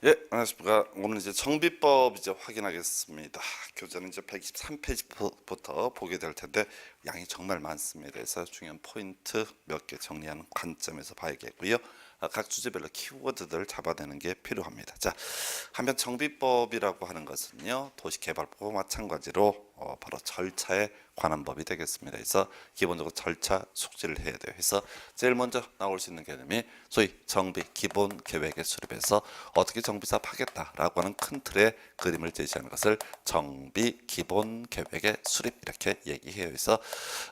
예, 안녕하십니까. 오늘 이제 정비법 이제 확인하겠습니다. 교재는 이제 123페이지부터 보게 될 텐데 양이 정말 많습니다. 그래서 중요한 포인트 몇 개 정리하는 관점에서 봐야겠고요. 각 주제별로 키워드들 잡아내는 게 필요합니다. 자, 한편 정비법이라고 하는 것은요, 도시개발법과 마찬가지로 바로 절차에 관한 법이 되겠습니다. 그래서 기본적으로 절차 숙지를 해야 돼요. 그래서 제일 먼저 나올 수 있는 개념이 소위 정비 기본 계획의 수립에서 어떻게 정비사업 하겠다라고 하는 큰 틀의 그림을 제시하는 것을 정비 기본 계획의 수립 이렇게 얘기해요. 그래서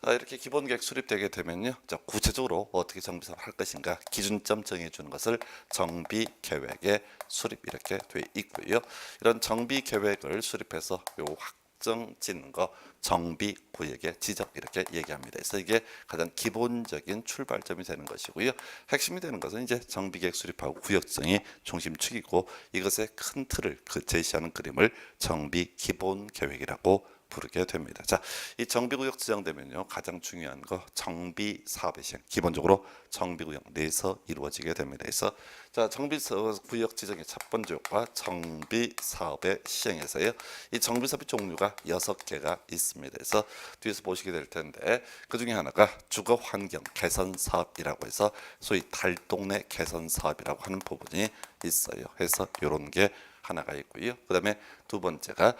이렇게 기본 계획 수립되게 되면요, 자, 구체적으로 어떻게 정비사업 할 것인가 기준점 정해주는 것을 정비 계획의 수립 이렇게 돼 있고요. 이런 정비 계획을 수립해서 요 확정 짓는 거 정비 구역의 지적 이렇게 얘기합니다. 그래서 이게 가장 기본적인 출발점이 되는 것이고요. 핵심이 되는 것은 이제 정비계획 수립하고 구역정이 중심축이고 이것의 큰 틀을 제시하는 그림을 정비 기본 계획이라고 부르게 됩니다. 자, 이 정비구역 지정되면요, 가장 중요한 거 정비 사업의 시행. 기본적으로 정비구역 내에서 이루어지게 됩니다. 그래서 자, 정비구역 지정의 첫 번째 효과 정비 사업의 시행에서요. 이 정비 사업의 종류가 6개가 있습니다. 그래서 뒤에서 보시게 될 텐데 그 중에 하나가 주거 환경 개선 사업이라고 해서 소위 달동네 개선 사업이라고 하는 부분이 있어요. 그래서 이런 게 하나가 있고요. 그다음에 두 번째가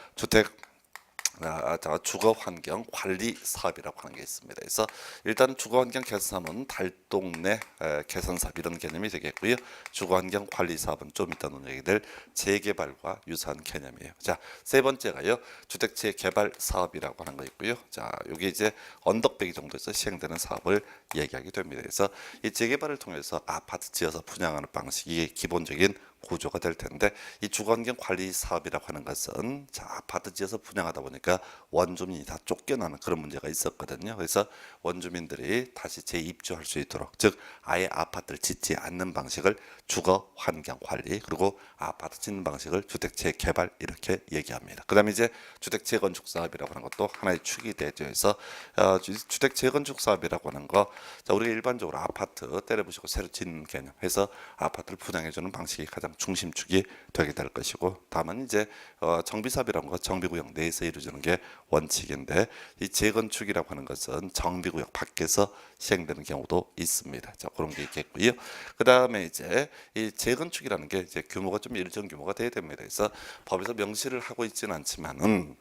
주거환경 관리 사업이라고 하는 게 있습니다. 그래서 일단 주거환경 개선사업은 달동네 개선 사업 이런 개념이 되겠고요. 주거환경 관리 사업은 좀 이따 논의하게 될 재개발과 유사한 개념이에요. 자, 세 번째가요, 주택 재개발 사업이라고 하는 거 있고요. 자, 이게 이제 언덕배기 정도에서 시행되는 사업을 얘기하게 됩니다. 그래서 이 재개발을 통해서 아파트 지어서 분양하는 방식이 기본적인 구조가 될 텐데 이 주거환경 관리 사업이라고 하는 것은 자, 아파트 지어서 분양하다 보니까 원주민이 다 쫓겨나는 그런 문제가 있었거든요. 그래서 원주민들이 다시 재입주할 수 있도록, 즉 아예 아파트를 짓지 않는 방식을 주거환경 관리, 그리고 아파트 짓는 방식을 주택 재개발 이렇게 얘기합니다. 그다음에 이제 주택 재건축 사업이라고 하는 것도 하나의 축이 되죠. 그래서 주택 재건축 사업이라고 하는 거, 자, 우리가 일반적으로 아파트 때려부시고 새로 짓는 개념 해서 아파트를 분양해주는 방식이 가장 중심축이 되게 될 것이고, 다만 이제 정비사업이라는 것 정비구역 내에서 이루어지는 게 원칙인데 이 재건축이라고 하는 것은 정비구역 밖에서 시행되는 경우도 있습니다. 자, 그런 게 있겠고요. 그 다음에 이제 이 재건축이라는 게 이제 규모가 좀 일정 규모가 돼야 됩니다. 그래서 법에서 명시를 하고 있지는 않지만은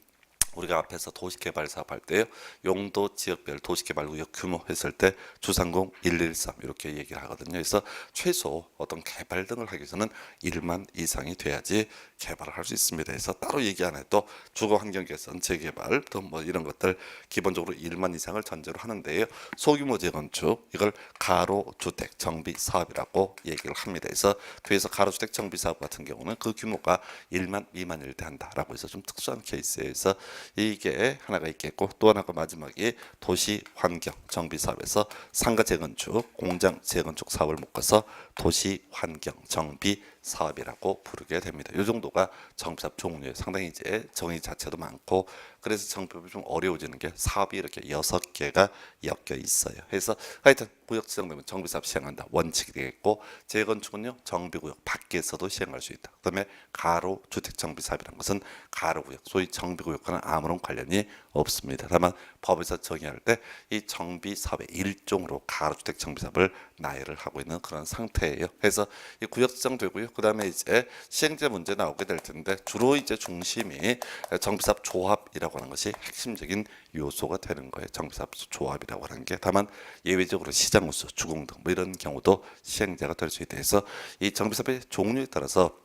우리가 앞에서 도시개발 사업할 때요, 용도 지역별 도시개발구역 규모 했을 때 주상공 113 이렇게 얘기를 하거든요. 그래서 최소 어떤 개발 등을 하기 위해서는 1만 이상이 돼야지 개발을 할 수 있습니다. 그래서 따로 얘기 안 해도 주거환경 개선, 재개발 또 뭐 이런 것들 기본적으로 1만 이상을 전제로 하는데요. 소규모 재건축 이걸 가로주택 정비 사업이라고 얘기를 합니다. 그래서 뒤에서 가로주택 정비 사업 같은 경우는 그 규모가 1만 미만일 때 한다라고 해서 좀 특수한 케이스예요. 그래서 이게 하나가 있겠고, 또 하나가 마지막에 도시환경 정비 사업에서 상가 재건축, 공장 재건축 사업을 묶어서 도시환경 정비 사업이라고 부르게 됩니다. 이 정도가 정비사업 종류예요. 상당히 이제 정의 자체도 많고, 그래서 정비법이 좀 어려워지는 게 사업이 이렇게 6개가 엮여 있어요. 그래서 하여튼 구역 지정되면 정비사업 시행한다 원칙이 되겠고, 재건축은요 정비구역 밖에서도 시행할 수 있다. 그다음에 가로 주택 정비 사업이라는 것은 가로구역, 소위 정비구역과는 아무런 관련이 없습니다. 다만 법에서 정의할 때 이 정비 사업의 일종으로 가로주택 정비 사업을 나열을 하고 있는 그런 상태예요. 그래서 이 구역 지정되고요. 그다음에 이제 시행자 문제 나오게 될 텐데 주로 이제 중심이 정비사업 조합이라고 하는 것이 핵심적인 요소가 되는 거예요. 정비사업 조합이라고 하는 게. 다만 예외적으로 시장 우수, 주공 등 뭐 이런 경우도 시행자가 될 수 있다 해서 이 정비사업의 종류에 따라서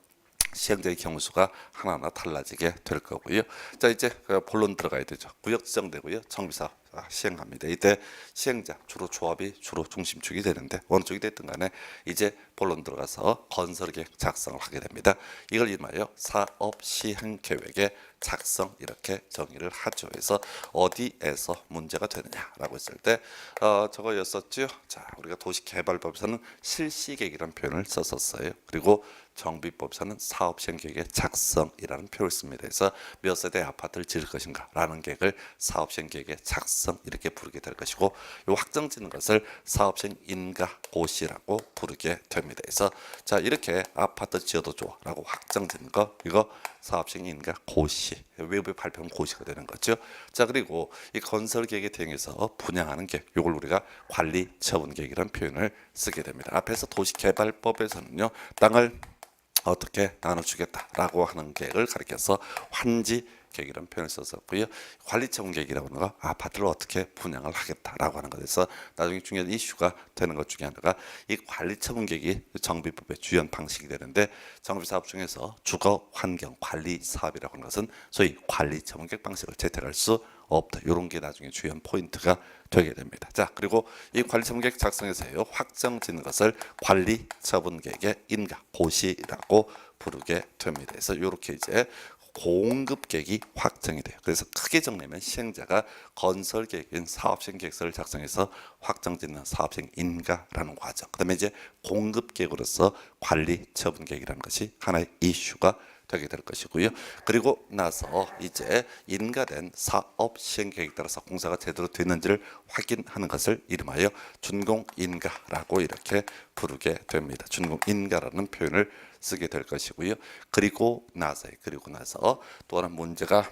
시행자의 경우 수가 하나하나 달라지게 될 거고요. 자, 이제 본론 들어가야 되죠. 구역 지정되고요. 정비사업 시행합니다. 이때 시행자 주로 조합이 주로 중심축이 되는데 어느 쪽이 됐든 간에 이제 본론 들어가서 건설계획 작성을 하게 됩니다. 이걸 이름하여 사업시행계획의 작성 이렇게 정의를 하죠. 그래서 어디에서 문제가 되느냐라고 했을 때 저거였었죠. 자, 우리가 도시개발법에서는 실시계획이라는 표현을 썼었어요. 그리고 정비법에서는 사업시행계획의 작성이라는 표현을 씁니다. 그래서 몇 세대 아파트를 지을 것인가 라는 계획을 사업시행계획의 작성 작성 이렇게 부르게 될 것이고, 이 확정 짓는 것을 사업시행 인가 고시라고 부르게 됩니다. 그래서 자 이렇게 아파트 지어도 좋아라고 확정 짓는 거, 이거 사업시행 인가 고시, 외부에 발표하면 고시가 되는 거죠. 자 그리고 이 건설 계획에 대응해서 분양하는 계획, 이걸 우리가 관리 처분 계획이라는 표현을 쓰게 됩니다. 앞에서 도시개발법에서는요, 땅을 어떻게 나눠주겠다라고 하는 계획을 가리켜서 환지 계획이라는 표현을 썼었고요. 관리처분 계획이라고 하는 거, 아파트를 어떻게 분양을 하겠다라고 하는 것에서 나중에 중요한 이슈가 되는 것 중에 하나가 이 관리처분 계획이 정비법의 주연 방식이 되는데, 정비사업 중에서 주거환경관리사업이라고 하는 것은 소위 관리처분 계획 방식을 채택할 수 없다. 이런 게 나중에 주연 포인트가 되게 됩니다. 자 그리고 이 관리처분 계획 작성에서요, 확정 짓는 것을 관리처분 계획의 인가 고시라고 부르게 됩니다. 그래서 이렇게 이제 공급 계획이 확정이 돼요. 그래서 크게 정리하면 시행자가 건설 계획인 사업시행 계획서를 작성해서 확정 짓는 사업시행 인가라는 과정, 그다음에 이제 공급 계획으로서 관리 처분 계획이라는 것이 하나의 이슈가 되게 될 것이고요. 그리고 나서 이제 인가된 사업 시행 계획에 따라서 공사가 제대로 됐는지를 확인하는 것을 이름하여 준공 인가라고 이렇게 부르게 됩니다. 준공 인가라는 표현을 쓰게 될 것이고요. 그리고 나서 또 하나 문제가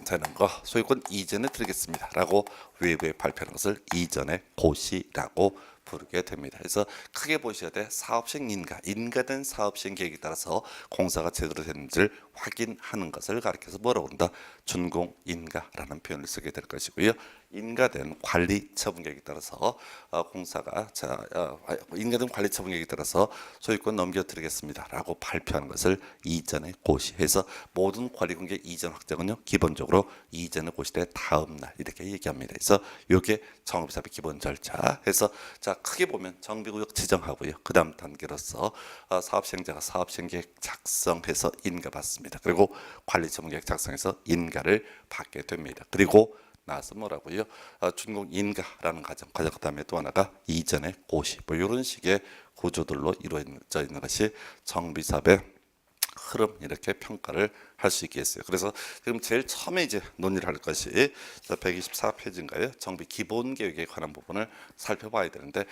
되는 거, 소유권 이전에 드리겠습니다라고 외부에 발표하는 것을 이전의 고시라고 부르게 됩니다. 그래서 크게 보셔야 돼. 사업시행 인가된 사업시행 계획에 따라서 공사가 제대로 됐는지를 확인하는 것을 가리켜서 뭐라고 한다? 준공 인가라는 표현을 쓰게 될 것이고요. 인가된 관리 처분 계획에 따라서 공사가 인가된 관리 처분 계획에 따라서 소유권 넘겨드리겠습니다라고 발표하는 것을 이전의 고시해서, 모든 관리관계 이전 확정은요 기본적으로 이전의 고시의 다음 날 이렇게 얘기합니다. 그래서 이게 정비사업의 기본 절차 해서, 자 크게 보면 정비구역 지정하고요, 그 다음 단계로서 사업시행자가 사업시행계획 작성해서 인가 받습니다. 그리고 관리처분계획 작성해서 인가를 받게 됩니다. 그리고 나서 뭐라고요? 준공 인가라는 과정, 그다음에 또 하나가 이전의 고시, 뭐 이런 식의 구조들로 이루어져 있는 것이 정비사업의 흐름, 이렇게 평가를 할 수 있겠어요. 그래서 지금 제일 처음에 이제 논의를 할 것이 124페이지인가요? 정비 기본 계획에 관한 부분을 살펴봐야 되는데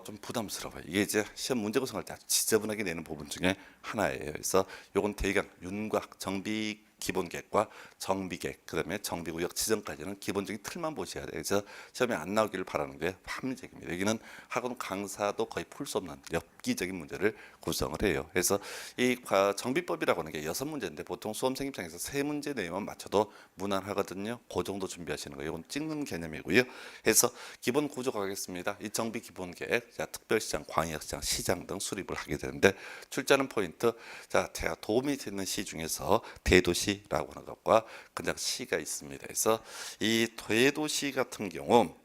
좀 부담스러워요. 이게 이제 시험 문제 구성할 때 아주 지저분하게 내는 부분 중에 하나예요. 그래서 요건 대강 윤곽 정비 기본 계획과 정비 계획, 그다음에 정비구역 지정까지는 기본적인 틀만 보셔야 돼요. 그래서 시험에 안 나오기를 바라는 게 합리적입니다. 여기는 학원 강사도 거의 풀 수 없는 엽기적인 문제를 구성을 해요. 그래서 이 정비법이라고 하는 게 6문제인데 보통 수험생 입장에서 3문제 내용만 맞춰도 무난하거든요. 그 정도 준비하시는 거예요. 이건 찍는 개념이고요. 그래서 기본 구조 가겠습니다. 이 정비 기본 계획, 자 특별시장, 광역시장, 시장 등 수립을 하게 되는데, 출제하는 포인트, 자 제가 도움이 되는 시 중에서 대도시라고 하는 것과 그냥 시가 있습니다. 그래서 이 대도시 같은 경우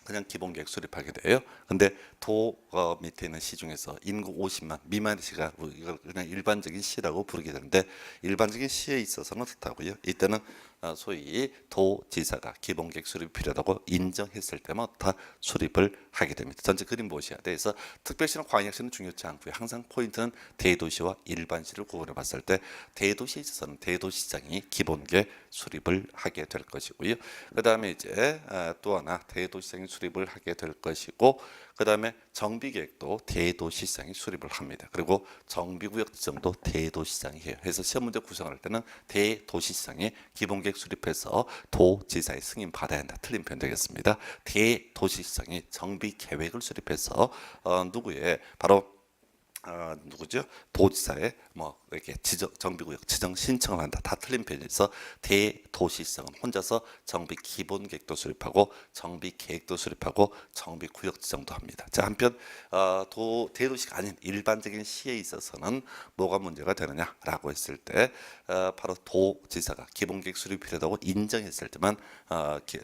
그냥 기본계획 수립하게 돼요. 근데 도 밑에 있는 시 중에서 인구 50만 미만의 시가 이걸 그냥 일반적인 시라고 부르게 되는데, 일반적인 시에 있어서는 어떻다고요? 이때는 소위 도지사가 기본계획 수립이 필요하다고 인정했을 때만 다 수립을 하게 됩니다. 전체 그림 보셔야 돼. 그래서 특별시나 광역시는 중요치 않고요. 항상 포인트는 대도시와 일반시를 구분해 봤을 때, 대도시에 있어서는 대도시장이 기본계획 수립을 하게 될 것이고요. 그 다음에 이제 또 하나 대도시장이 수립을 하게 될 것이고, 그 다음에 정비계획도 대도시장이 수립을 합니다. 그리고 정비구역 지정도 대도시장이 해요. 그래서 시험 문제 구성할 때는 대도시장이 기본계획 수립해서 도지사의 승인 받아야 한다. 틀린 표현 되겠습니다. 대도시장이 정비계획을 수립해서 누구의 바로 누구죠? 도지사에 뭐 이렇게 정비구역 지정 신청을 한다. 다 틀린 편에서 대도시성은 혼자서 정비 기본 계획도 수립하고 정비 계획도 수립하고 정비 구역 지정도 합니다. 자 한편 대도시가 아닌 일반적인 시에 있어서는 뭐가 문제가 되느냐라고 했을 때 바로 도지사가 기본 계획 수립이 필요하다고 인정했을 때만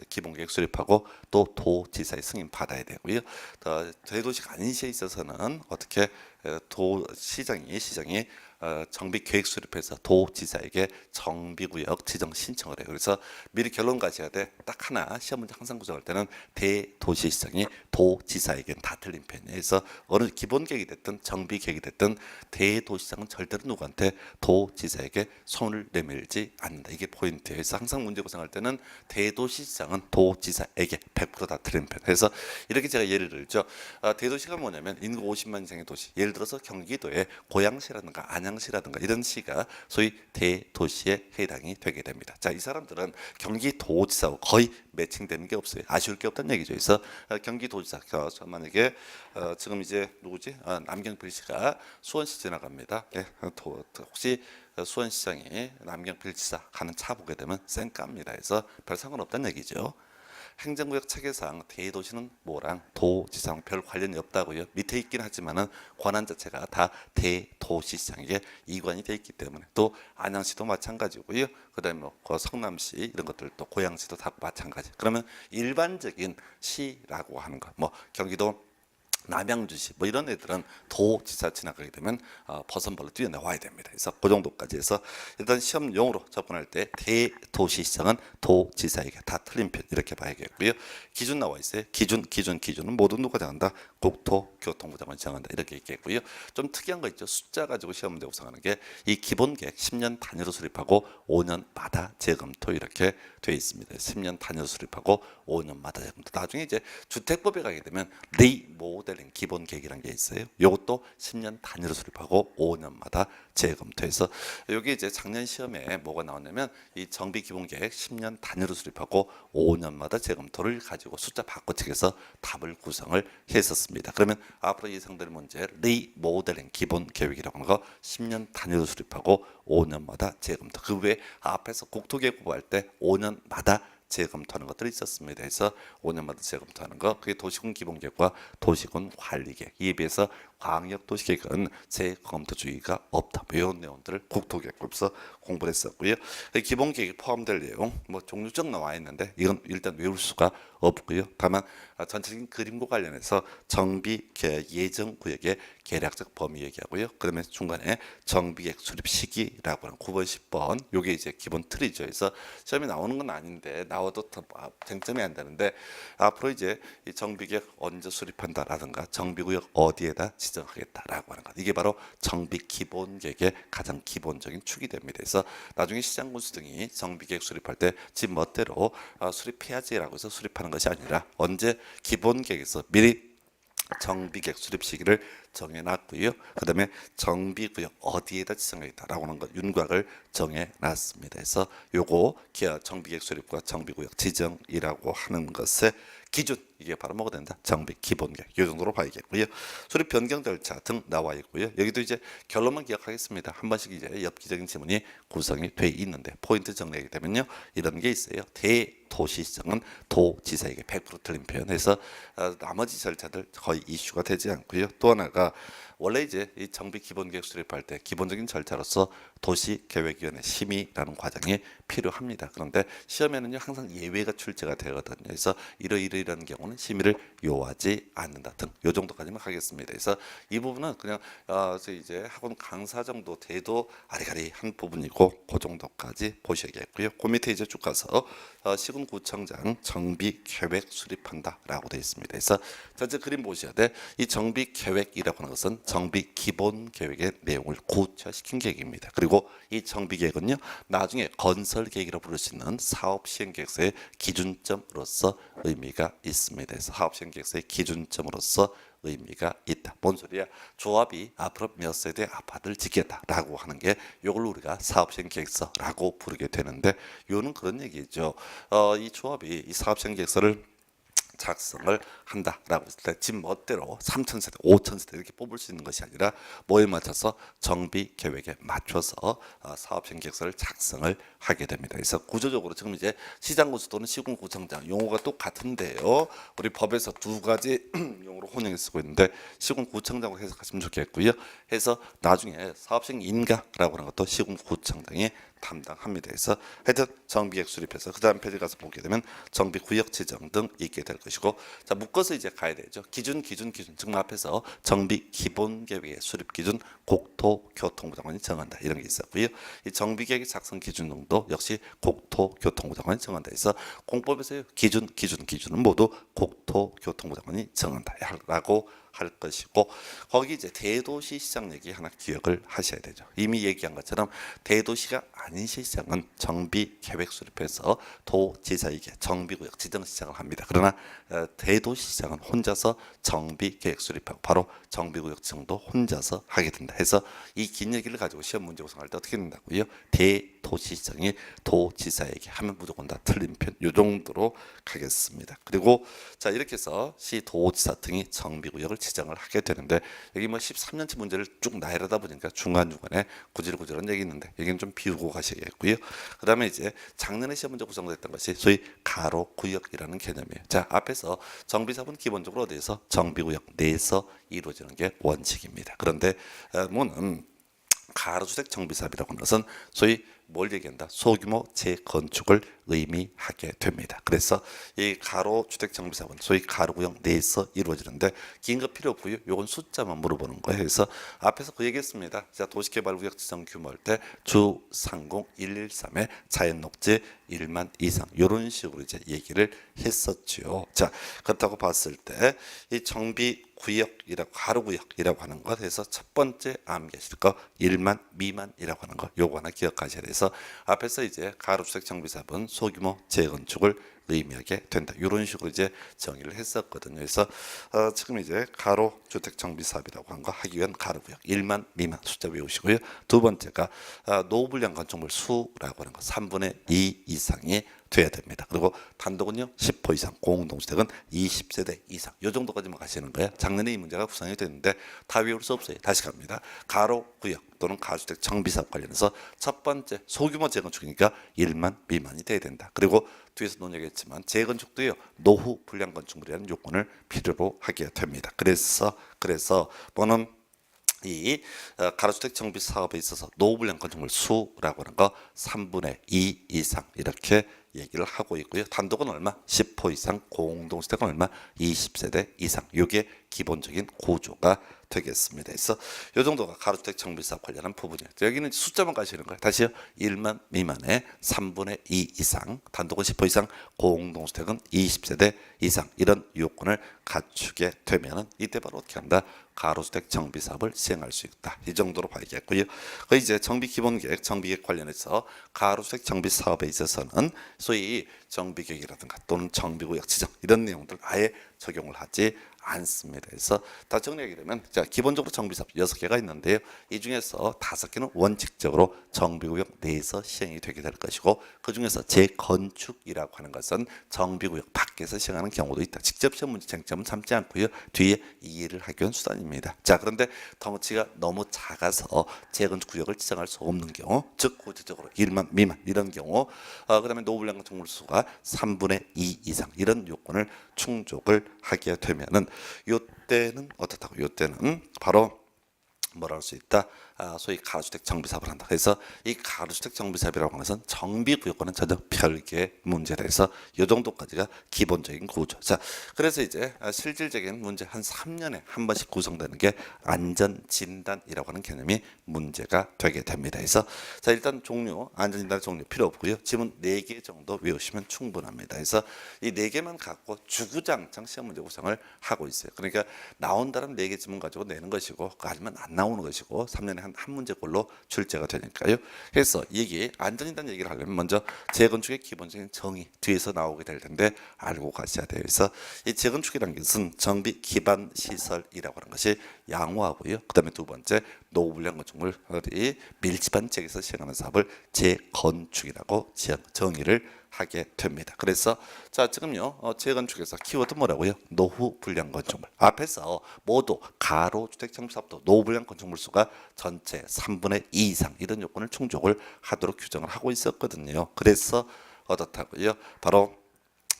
기본 계획 수립하고 또 도지사의 승인 받아야 되고요. 대도시가 아닌 시에 있어서는 어떻게 시장이 정비 계획 수립해서 도지사에게 정비구역 지정 신청을 해요. 그래서 미리 결론 가져야 돼. 딱 하나 시험 문제 항상 구성할 때는 대도시시장이 도지사에겐 다 틀린 편이에요. 그래서 어느 기본 계획이 됐든 정비 계획이 됐든 대도시장은 절대로 누구한테 도지사에게 손을 내밀지 않는다. 이게 포인트예요. 그래서 항상 문제 구성할 때는 대도시장은 도지사에게 100%다 틀린 편. 그래서 이렇게 제가 예를 들죠. 대도시가 뭐냐면 인구 50만 이상의 도시. 예를 들어서 경기도의 고양시라든가 안양시라든가 이런 시가 소위 대도시에 해당이 되게 됩니다. 자, 이 사람들은 경기도지사하고 거의 매칭되는 게 없어요. 아쉬울 게 없다는 얘기죠. 그래서 경기도지사 만약에 지금 이제 누구지? 남경필시가 수원시 지나갑니다. 예, 혹시 수원시장이 남경필지사 가는 차 보게 되면 쌩까입니다. 그래서 별 상관없다는 얘기죠. 행정구역 체계상 대도시는 뭐랑 도지사랑 별 관련이 없다고요. 밑에 있긴 하지만은 권한 자체가 다 대도시장에게 이관이 돼 있기 때문에 또 안양시도 마찬가지고요. 그다음에 뭐 성남시 이런 것들도 고양시도 다 마찬가지. 그러면 일반적인 시라고 하는 것, 뭐 경기도 남양주시 뭐 이런 애들은 도지사 지나가게 되면 버선발로 뛰어나와야 됩니다. 그래서 그 정도까지 해서 일단 시험용으로 접근할 때 대도시시장은 도지사에게 다 틀린 편 이렇게 봐야겠고요. 기준 나와 있어요. 기준은 모두 누가 정한다? 국토교통부 장관이 정한다. 이렇게 있겠고요. 좀 특이한 거 있죠. 숫자 가지고 시험 문제 구성하는 게 이 기본 계획 10년 단위로 수립하고 5년마다 재검토 이렇게 돼 있습니다. 10년 단위로 수립하고 5년마다 재검토. 나중에 이제 주택법에 가게 되면 리모델링 기본 계획이라는 게 있어요. 이것도 10년 단위로 수립하고 5년마다 재검토해서 여기 이제 작년 시험에 뭐가 나왔냐면 이 정비 기본 계획 10년 단위로 수립하고 5년마다 재검토를 가지고 숫자 바꿔치기해서 답을 구성을 했었습니다. 그러면 앞으로 예상될 문제 리모델링 기본 계획이라고 하는 거 10년 단위로 수립하고 5년마다 재검토. 그 외에 앞에서 국토계획 공부할 때 5년마다 재검토하는 것들이 있었습니다. 그래서 5년마다 재검토하는 거 그게 도시군 기본계획과 도시군 관리계획. 이에 비해서 광역도시계획은 재검토 주의가 없다. 이런 내용들을 국토계획법에서 공부를 했었고요. 기본계획 포함될 내용 뭐 종류적 나와 있는데 이건 일단 외울 수가 없고요. 다만 전체적인 그림과 관련해서 정비 예정구역의 계략적 범위 얘기하고요. 그러면 중간에 정비계획 수립 시기라고 하는 9번, 10번 요게 이제 기본 틀이죠. 그래서 시험에 나오는 건 아닌데 나와도 더 쟁점이 안 되는데 앞으로 이제 이 정비계획 언제 수립한다라든가 정비구역 어디에다 지정하겠다라고 하는 것 이게 바로 정비 기본계획의 가장 기본적인 축이 됩니다. 그래서 나중에 시장군수 등이 정비계획 수립할 때 집 멋대로 수립해야지라고 해서 수립하는 것이 아니라 언제 기본계획에서 미리 정비계획 수립 시기를 정해놨고요. 그 다음에 정비구역 어디에다 지정하겠다라고 하는 것 윤곽을 정해놨습니다. 그래서 요거 정비계획 수립과 정비구역 지정이라고 하는 것의 기준 이게 바로 뭐가 된다? 정비 기본계획 이 정도로 봐야겠고요. 수립 변경 절차 등 나와 있고요. 여기도 이제 결론만 기억하겠습니다. 한 번씩 이제 엽기적인 지문이 구성이 돼 있는데 포인트 정리하게 되면요 이런 게 있어요. 대도시시장은 도지사에게 100% 틀린 표현해서 나머지 절차들 거의 이슈가 되지 않고요. 또 하나가 원래 이제 이 정비 기본계획 수립할 때 기본적인 절차로서 도시계획위원회 심의라는 과정이 필요합니다. 그런데 시험에는요 항상 예외가 출제가 되거든요. 그래서 이러이러이런 경우는 심의를 요하지 않는다 등 요 정도까지만 하겠습니다. 그래서 이 부분은 그냥 이제 학원 강사 정도 돼도 아리가리한 부분이고 그 정도까지 보셔야겠고요. 그 밑에 이제 쭉 가서 시군구청장 정비계획 수립한다라고 되어 있습니다. 그래서 전체 그림 보셔야 돼. 이 정비계획이라고 하는 것은 정비 기본 계획의 내용을 구체화시킨 계획입니다. 그리고 이 정비 계획은요 나중에 건설 계획이라고 부를 수 있는 사업 시행 계획서의 기준점으로서 의미가 있습니다. 그래서 사업 시행 계획서의 기준점으로서 의미가 있다. 뭔 소리야? 조합이 앞으로 몇 세대 아파트를 짓겠다라고 하는 게 이걸 우리가 사업 시행 계획서라고 부르게 되는데 요는 그런 얘기죠. 이 조합이 이 사업 시행 계획서를 작성을 한다라고 했을 때 집 멋대로 3,000세대, 5,000세대 이렇게 뽑을 수 있는 것이 아니라 뭐에 맞춰서 정비 계획에 맞춰서 사업 시행 계획서를 작성을 하게 됩니다. 그래서 구조적으로 지금 이제 시장군수 또는 시군구청장 용어가 똑같은데요. 우리 법에서 두 가지 용어로 혼용해 쓰고 있는데 시군구청장으로 해석하시면 좋겠고요. 해서 나중에 사업 시행 인가라고 하는 것도 시군구청장이 담당합니다. 그래서 하여튼 정비계획 수립해서 그 다음 페이지 가서 보게 되면 정비구역 지정 등 있게 될 것이고, 자 묶어서 이제 가야 되죠. 기준 지금 앞에서 정비기본계획의 수립 기준 국토교통부 장관이 정한다 이런 게 있었고요. 이 정비계획 작성 기준 등도 역시 국토교통부 장관이 정한다. 해서 공법에서 기준은 모두 국토교통부 장관이 정한다라고 할 것이고, 거기 이제 대도시 시장 얘기 하나 기억을 하셔야 되죠. 이미 얘기한 것처럼 대도시가 아닌 시장은 정비 계획 수립해서 도지사에게 정비구역 지정 시장을 합니다. 그러나 대도시 시장은 혼자서 정비 계획 수립하고 바로 정비구역 지정도 혼자서 하게 된다. 해서 이 긴 얘기를 가지고 시험 문제 구성할 때 어떻게 된다고요? 대도시 시장이 도지사에게 하면 무조건 다 틀린 편. 요 정도로 가겠습니다. 그리고 자 이렇게 해서 시도지사 등이 정비구역을 지정을 하게 되는데, 여기 뭐 13년치 문제를 쭉 나열하다 보니까 중간중간에 구질구질한 얘기 있는데 여기는 좀 비우고 가시겠고요. 그 다음에 이제 작년에 시험 문제 구성됐던 것이 소위 가로구역이라는 개념이에요. 자 앞에서 정비사업은 기본적으로 어디에서 정비구역 내에서 이루어지는 게 원칙입니다. 그런데 뭐는 가로주택 정비사업이라고 하는 것은 소위 뭘 얘기한다? 소규모 재건축을 의미하게 됩니다. 그래서 이 가로주택 정비사업은 소위 가로구역 내에서 이루어지는데 긴 거 필요 없고요. 요건 숫자만 물어보는 거예요. 그래서 앞에서 그 얘기했습니다. 자 도시개발구역 지정 규모할 때 주 상공 113에 자연녹지 1만 이상 이런 식으로 이제 얘기를 했었죠. 자 그렇다고 봤을 때 이 정비구역이라고 가로구역이라고 하는 것에서 첫 번째 암기하실 거 1만 미만이라고 하는 거 요거 하나 기억하셔야 돼서 앞에서 이제 가로주택 정비사업은 소규모 재건축을 의미하게 된다. 이런 식으로 이제 정의를 했었거든요. 그래서 지금 이제 가로주택 정비사업이라고 한 거 하기 위한 가로구역 1만 미만 숫자 외우시고요. 두 번째가 노후불량 건축물 수라고 하는 거 3분의 2 이상이 돼야 됩니다. 그리고 단독은요 10호 이상, 공동주택은 20세대 이상 이 정도까지만 가시는 거예요. 작년에 이 문제가 구성이 됐는데 다 외울 수 없어요. 다시 갑니다. 가로구역 또는 가주택 정비사업 관련해서 첫 번째 소규모 재건축이니까 1만 미만이 돼야 된다. 그리고 뒤에서 논의했지만 재건축도요 노후 불량 건축물이라는 요건을 필요로 하게 됩니다. 그래서 뭐는 이 가로주택 정비 사업에 있어서 노후불량 건축물 수라고 하는 거 3분의 2 이상 이렇게 얘기를 하고 있고요. 단독은 얼마? 10호 이상, 공동주택은 얼마? 20세대 이상. 이게 기본적인 구조가 되겠습니다. 그래서 이 정도가 가로주택 정비사업 관련한 부분이에요. 여기는 숫자만 가시는 거예요. 다시요. 1만 미만의 3분의 2 이상, 단독은 10호 이상, 공동주택은 20세대 이상 이런 요건을 갖추게 되면은 이때 바로 어떻게 한다? 가로주택 정비사업을 시행할 수 있다. 이 정도로 봐야겠고요. 그 이제 정비기본계획, 정비계획 관련해서 가로주택 정비사업에 있어서는 소위 정비계획이라든가 또는 정비구역 지정 이런 내용들 아예 적용을 하지 않습니다. 그래서 다 정리하게 되면 자 기본적으로 정비사업 6개가 있는데요. 이 중에서 5개는 원칙적으로 정비구역 내에서 시행이 되게 될 것이고, 그 중에서 재건축이라고 하는 것은 정비구역 밖에서 시행하는 경우도 있다. 직접 시험 문제 쟁점은 삼지 않고요. 뒤에 이해를 하기 위한 수단입니다. 자 그런데 덩치가 너무 작아서 재건축구역을 지정할 수 없는 경우, 즉 구체적으로 1만 미만 이런 경우, 그다음에 노후불량 건축물 수가 3분의 2 이상 이런 요건을 충족을 하게 되면은 요때는 어떻다고? 요때는 바로 뭐라 할 수 있다? 소위 가로주택 정비사업을 한다. 그래서 이 가로주택 정비사업이라고 하는 것은 정비구역과는 전혀 별개의 문제라 해서 이 정도까지가 기본적인 구조. 자, 그래서 이제 실질적인 문제 한 3년에 한 번씩 구성되는 게 안전진단이라고 하는 개념이 문제가 되게 됩니다. 그래서 자 일단 종류, 안전진단 종류 필요 없고요. 지문 4개 정도 외우시면 충분합니다. 그래서 이 4개만 갖고 주구장창 시험 문제 구성을 하고 있어요. 그러니까 나온다는 4개 지문 가지고 내는 것이고, 아니면 안 나오는 것이고 3년에 한 문제꼴로 출제가 되니까요. 그래서 이게 안전진단 얘기를 하려면 먼저 재건축의 기본적인 정의 뒤에서 나오게 될 텐데 알고 가셔야 돼요. 그래서 이 재건축이라는 것은 정비 기반 시설이라고 하는 것이 양호하고요. 그다음에 두 번째 노후불량 건축물 밀집한 지역에서 시행하는 사업을 재건축이라고 정의를 하게 됩니다. 그래서 자 지금요 재건축에서 키워드 뭐라고요? 노후불량 건축물. 앞에서 모두 가로주택 정비사업도 노후불량 건축물 수가 전체 3분의 2 이상 이런 요건을 충족을 하도록 규정을 하고 있었거든요. 그래서 어떻다고요? 바로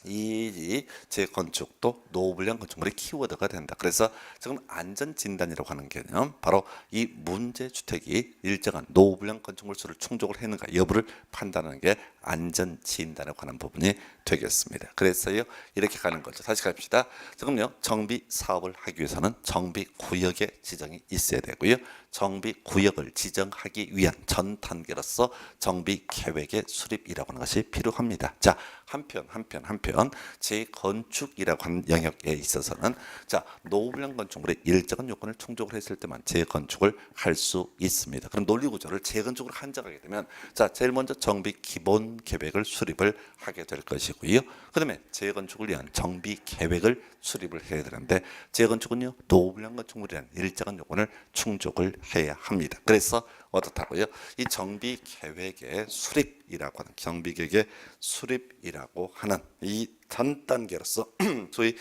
이 재건축도 노후불량 건축물의 키워드가 된다. 그래서 지금 안전진단이라고 하는 개념, 바로 이 문제주택이 일정한 노후불량 건축물 수를 충족을 했는가 여부를 판단하는 게 안전진단이라고 하는 부분이 되겠습니다. 그래서요 이렇게 가는 거죠. 다시 갑시다. 지금요 정비 사업을 하기 위해서는 정비구역의 지정이 있어야 되고요. 정비구역을 지정하기 위한 전 단계로서 정비계획의 수립이라고 하는 것이 필요합니다. 자, 한편 재건축이라고 하는 영역에 있어서는 자 노후불량 건축물의 일정한 요건을 충족을 했을 때만 재건축을 할 수 있습니다. 그럼 논리구조를 재건축으로 한정하게 되면 자 제일 먼저 정비 기본 계획을 수립을 하게 될 것이고요. 그다음에 재건축을 위한 정비 계획을 수립을 해야 되는데 재건축은요 노후불량 건축물이라는 일정한 요건을 충족을 해야 합니다. 그래서 어떻다고요? 이 정비 계획의 수립이라고 하는 정비계획의 수립이라고 하는 이 전 단계로서 소위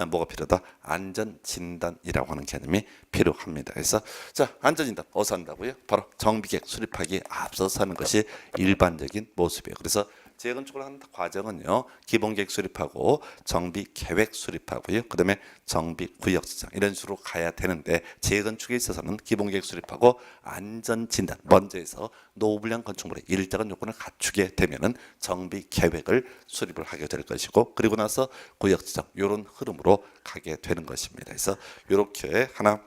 뭐가 필요하다? 안전진단이라고 하는 개념이 필요합니다. 그래서 자 안전진단 어디서 한다고요? 바로 정비계획 수립하기에 앞서서 하는 것이 일반적인 모습이에요. 그래서 재건축을 하는 과정은요 기본계획 수립하고 정비계획 수립하고요 그다음에 정비구역 지정 이런 식으로 가야 되는데 재건축에 있어서는 기본계획 수립하고 안전진단 먼저 해서 노후불량 건축물의 일정한 요건을 갖추게 되면은 정비계획을 수립을 하게 될 것이고 그리고 나서 구역 지정 이런 흐름으로 가게 되는 것입니다. 그래서 이렇게 하나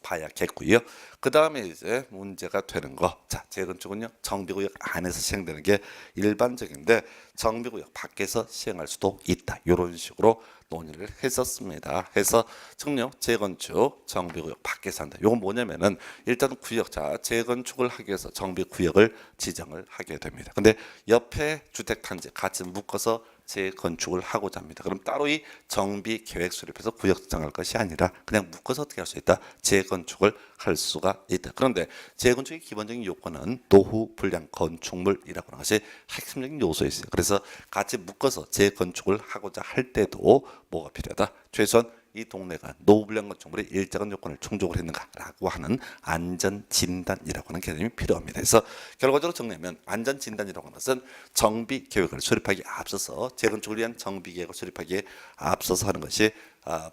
봐야겠고요. 그 다음에 이제 문제가 되는 거. 자, 재건축은요 정비구역 안에서 시행되는 게 일반적인데 정비구역 밖에서 시행할 수도 있다. 이런 식으로 논의를 했었습니다. 해서 지금요 재건축 정비구역 밖에서 한다. 이건 뭐냐면은 일단 구역 자 재건축을 하기 위해서 정비구역을 지정을 하게 됩니다. 근데 옆에 주택 단지 같이 묶어서 재건축을 하고자 합니다. 그럼 따로 이 정비 계획 수립해서 구역 지정할 것이 아니라 그냥 묶어서 어떻게 할 수 있다? 재건축을 할 수가 있다. 그런데 재건축의 기본적인 요건은 노후 불량 건축물이라고 하는 것이 핵심적인 요소였어요. 그래서 같이 묶어서 재건축을 하고자 할 때도 뭐가 필요하다? 최소한 이 동네가 노후불량 건축물의 일정한 요건을 충족을 했는가라고 하는 안전진단이라고 하는 개념이 필요합니다. 그래서 결과적으로 정리하면 안전진단이라고 하는 것은 정비계획을 수립하기에 앞서서 재건축을 위한 정비계획을 수립하기에 앞서서 하는 것이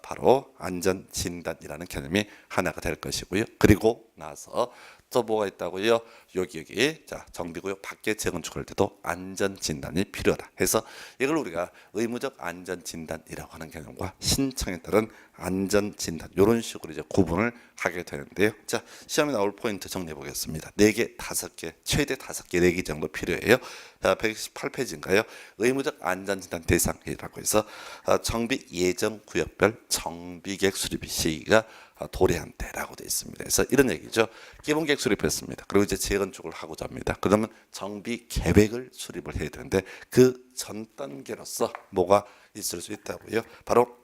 바로 안전진단이라는 개념이 하나가 될 것이고요. 그리고 나서 또 뭐가 있다고요? 여기 자 정비구역 밖에 재건축할 때도 안전진단이 필요하다 해서 이걸 우리가 의무적 안전진단이라고 하는 개념과 신청에 따른 안전진단 이런 식으로 이제 구분을 하게 되는데요. 자 시험에 나올 포인트 정리해 보겠습니다. 4개, 5개, 최대 5개, 4개 정도 필요해요. 128페이지인가요? 의무적 안전진단 대상이라고 해서 정비 예정 구역별 정비계획 수립 시기가 도래한대라고 되어 있습니다. 그래서 이런 얘기죠. 기본계획 수립했습니다. 그리고 이제 재건축을 하고자 합니다. 그러면 정비 계획을 수립을 해야 되는데 그 전 단계로서 뭐가 있을 수 있다고요? 바로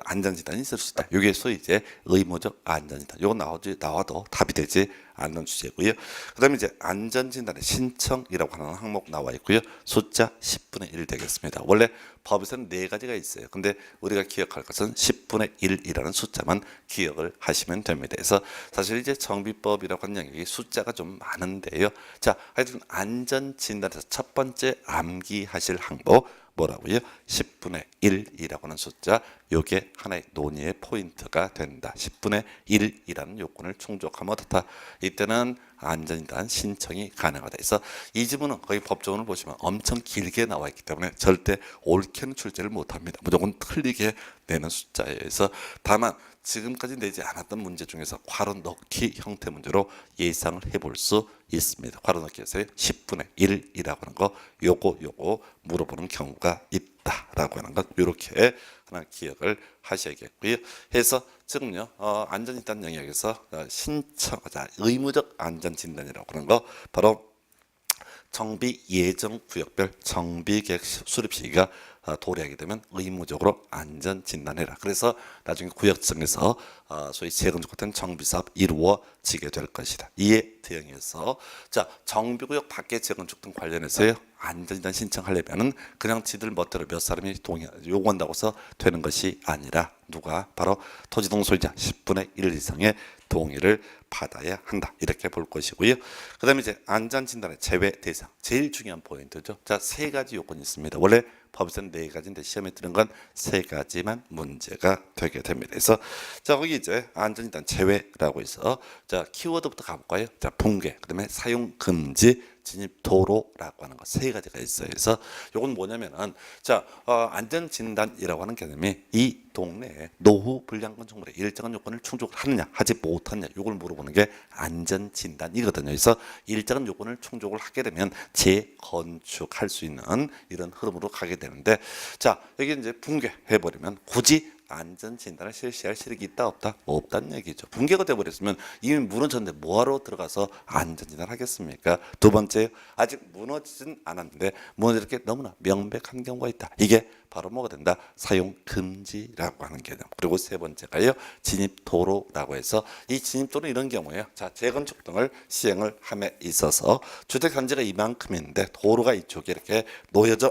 안전진단이 있을 수 있다. 여기에서 이제 의무적 안전진단. 이거 나와도 답이 되지 않는 주제고요. 그다음에 이제 안전진단의 신청이라고 하는 항목 나와 있고요. 숫자 10분의 1 되겠습니다. 원래 법에서는 4가지가 있어요. 근데 우리가 기억할 것은 10분의 1이라는 숫자만 기억을 하시면 됩니다. 그래서 사실 이제 정비법이라고 하는 영역이 숫자가 좀 많은데요. 자, 하여튼 안전진단에서 첫 번째 암기하실 항목 뭐라고요? 10분의 1이라고 하는 숫자 요게 하나의 논의의 포인트가 된다. 10분의 1이라는 요건을 충족하면 어떻다? 이때는 안전진단 신청이 가능하다. 그래서 이 지문은 거의 법조문을 보시면 엄청 길게 나와 있기 때문에 절대 옳게는 출제를 못합니다. 무조건 틀리게 내는 숫자예요. 그래서 다만 지금까지 내지 않았던 문제 중에서 괄호 넣기 형태 문제로 예상을 해볼 수 있습니다. 괄호 넣기에서 10분의 1이라고 하는 거 요거 물어보는 경우가 있다라고 하는 것 이렇게 하나 기억을 하셔야겠고요. 해서 지금요 안전진단 영역에서 신청하자 의무적 안전진단이라고 하는 거 바로 정비 예정 구역별 정비계획 수립 시기가 도래하게 되면 의무적으로 안전진단해라. 그래서 나중에 구역청에서 소위 재건축 같은 정비사업 이루어지게 될 것이다. 이에 대응해서 자 정비구역 밖에 재건축 등 관련해서요 안전진단 신청하려면은 그냥 지들 멋대로 몇 사람이 요구한다고 해서 되는 것이 아니라 누가 바로 토지동 소유자 10분의 1 이상의 동의를 받아야 한다. 이렇게 볼 것이고요. 그다음에 이제 안전진단의 제외 대상 제일 중요한 포인트죠. 자, 세 가지 요건이 있습니다. 원래 법에서는 네 가지인데 시험에 뜨는 건 세 가지만 문제가 되게 됩니다. 그래서 자, 거기 이제 안전진단 제외라고 해서 자, 키워드부터 가볼까요? 자, 붕괴, 그다음에 사용 금지, 진입 도로라고 하는 거 세 가지가 있어요. 그래서 요건 뭐냐면은 자, 안전진단이라고 하는 개념이 이 동네에 노후 불량 건축물에 일정한 요건을 충족을 하느냐 하지 못하느냐 요걸 물어보는 게 안전진단이거든요. 그래서 일정한 요건을 충족을 하게 되면 재건축할 수 있는 이런 흐름으로 가게 되는데 자, 여기 이제 붕괴해 버리면 굳이 안전진단을 실시할 실익이 있다 없다? 없다는 얘기죠. 붕괴가 돼버렸으면 이미 무너졌는데 뭐하러 들어가서 안전진단을 하겠습니까? 두 번째, 아직 무너지진 않았는데 무너질 게 너무나 명백한 경우가 있다. 이게 바로 뭐가 된다? 사용 금지라고 하는 개념. 그리고 세 번째가요, 진입도로라고 해서 이 진입도로 이런 경우에요. 자, 재건축 등을 시행을 함에 있어서 주택 단지가 이만큼인데 도로가 이쪽에 이렇게 놓여져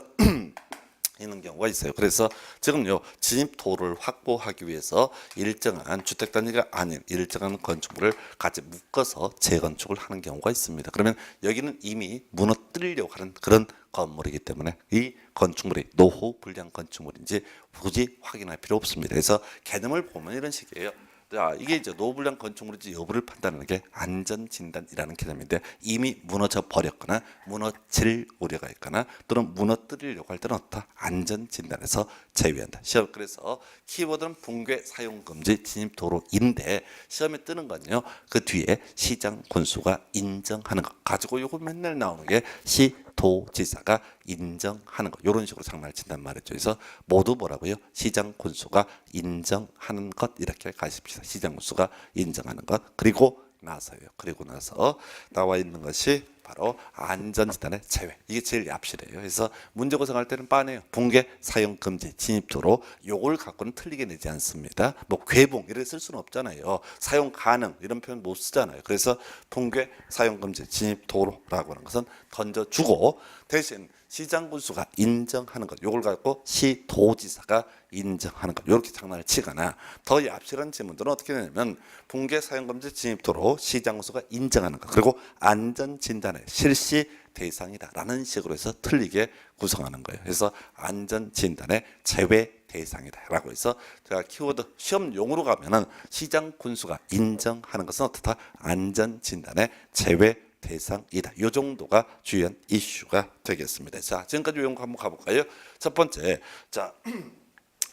있는 경우가 있어요. 그래서 지금요, 진입 도로를 확보하기 위해서 일정한 주택 단지가 아닌 일정한 건축물을 같이 묶어서 재건축을 하는 경우가 있습니다. 그러면 여기는 이미 무너뜨리려고 하는 그런 건물이기 때문에 이 건축물이 노후 불량 건축물인지 굳이 확인할 필요 없습니다. 그래서 개념을 보면 이런 식이에요. 자, 이게 이제 노불량 건축물인지 여부를 판단하는 게 안전진단이라는 개념인데 이미 무너져 버렸거나 무너질 우려가 있거나 또는 무너뜨리려고 할 때는 어떻다? 안전진단에서 제외한다. 시험 그래서 키워드는 붕괴, 사용금지, 진입도로인데 시험에 뜨는 건요, 그 뒤에 시장 군수가 인정하는 거 가지고 요거 맨날 나오는 게 시도지사가 인정하는 거 이런 식으로 장난친단 말이죠. 그래서 모두 뭐라고요? 시장 군수가 인정하는 것 이렇게 가십시다. 시장 군수가 인정하는 것 그리고 나서요. 그리고 나서 나와 있는 것이 바로 안전진단의 제외. 이게 제일 얍실해요. 그래서 문제 구성할 때는 빤해요. 붕괴, 사용 금지, 진입도로 요걸 갖고는 틀리게 내지 않습니다. 뭐 괴붕 이렇게 쓸 수는 없잖아요. 사용 가능 이런 표현 못 쓰잖아요. 그래서 붕괴, 사용 금지, 진입도로라고 하는 것은 던져주고 대신 시장 군수가 인정하는 것 요걸 갖고 시도지사가 인정하는 것 이렇게 장난을 치거나 더 얍실한 지문들은 어떻게 되냐면 붕괴, 사용금지, 진입도로 시장 군수가 인정하는 것 그리고 안전진단의 실시 대상이다라는 식으로 해서 틀리게 구성하는 거예요. 그래서 안전진단의 제외 대상이다라고 해서 제가 키워드 시험 용어로 가면은 시장 군수가 인정하는 것은 어떻다? 안전진단의 제외 대상이다. 이 정도가 주요한 이슈가 되겠습니다. 자, 지금까지 용어 한번 가볼까요? 첫 번째, 자,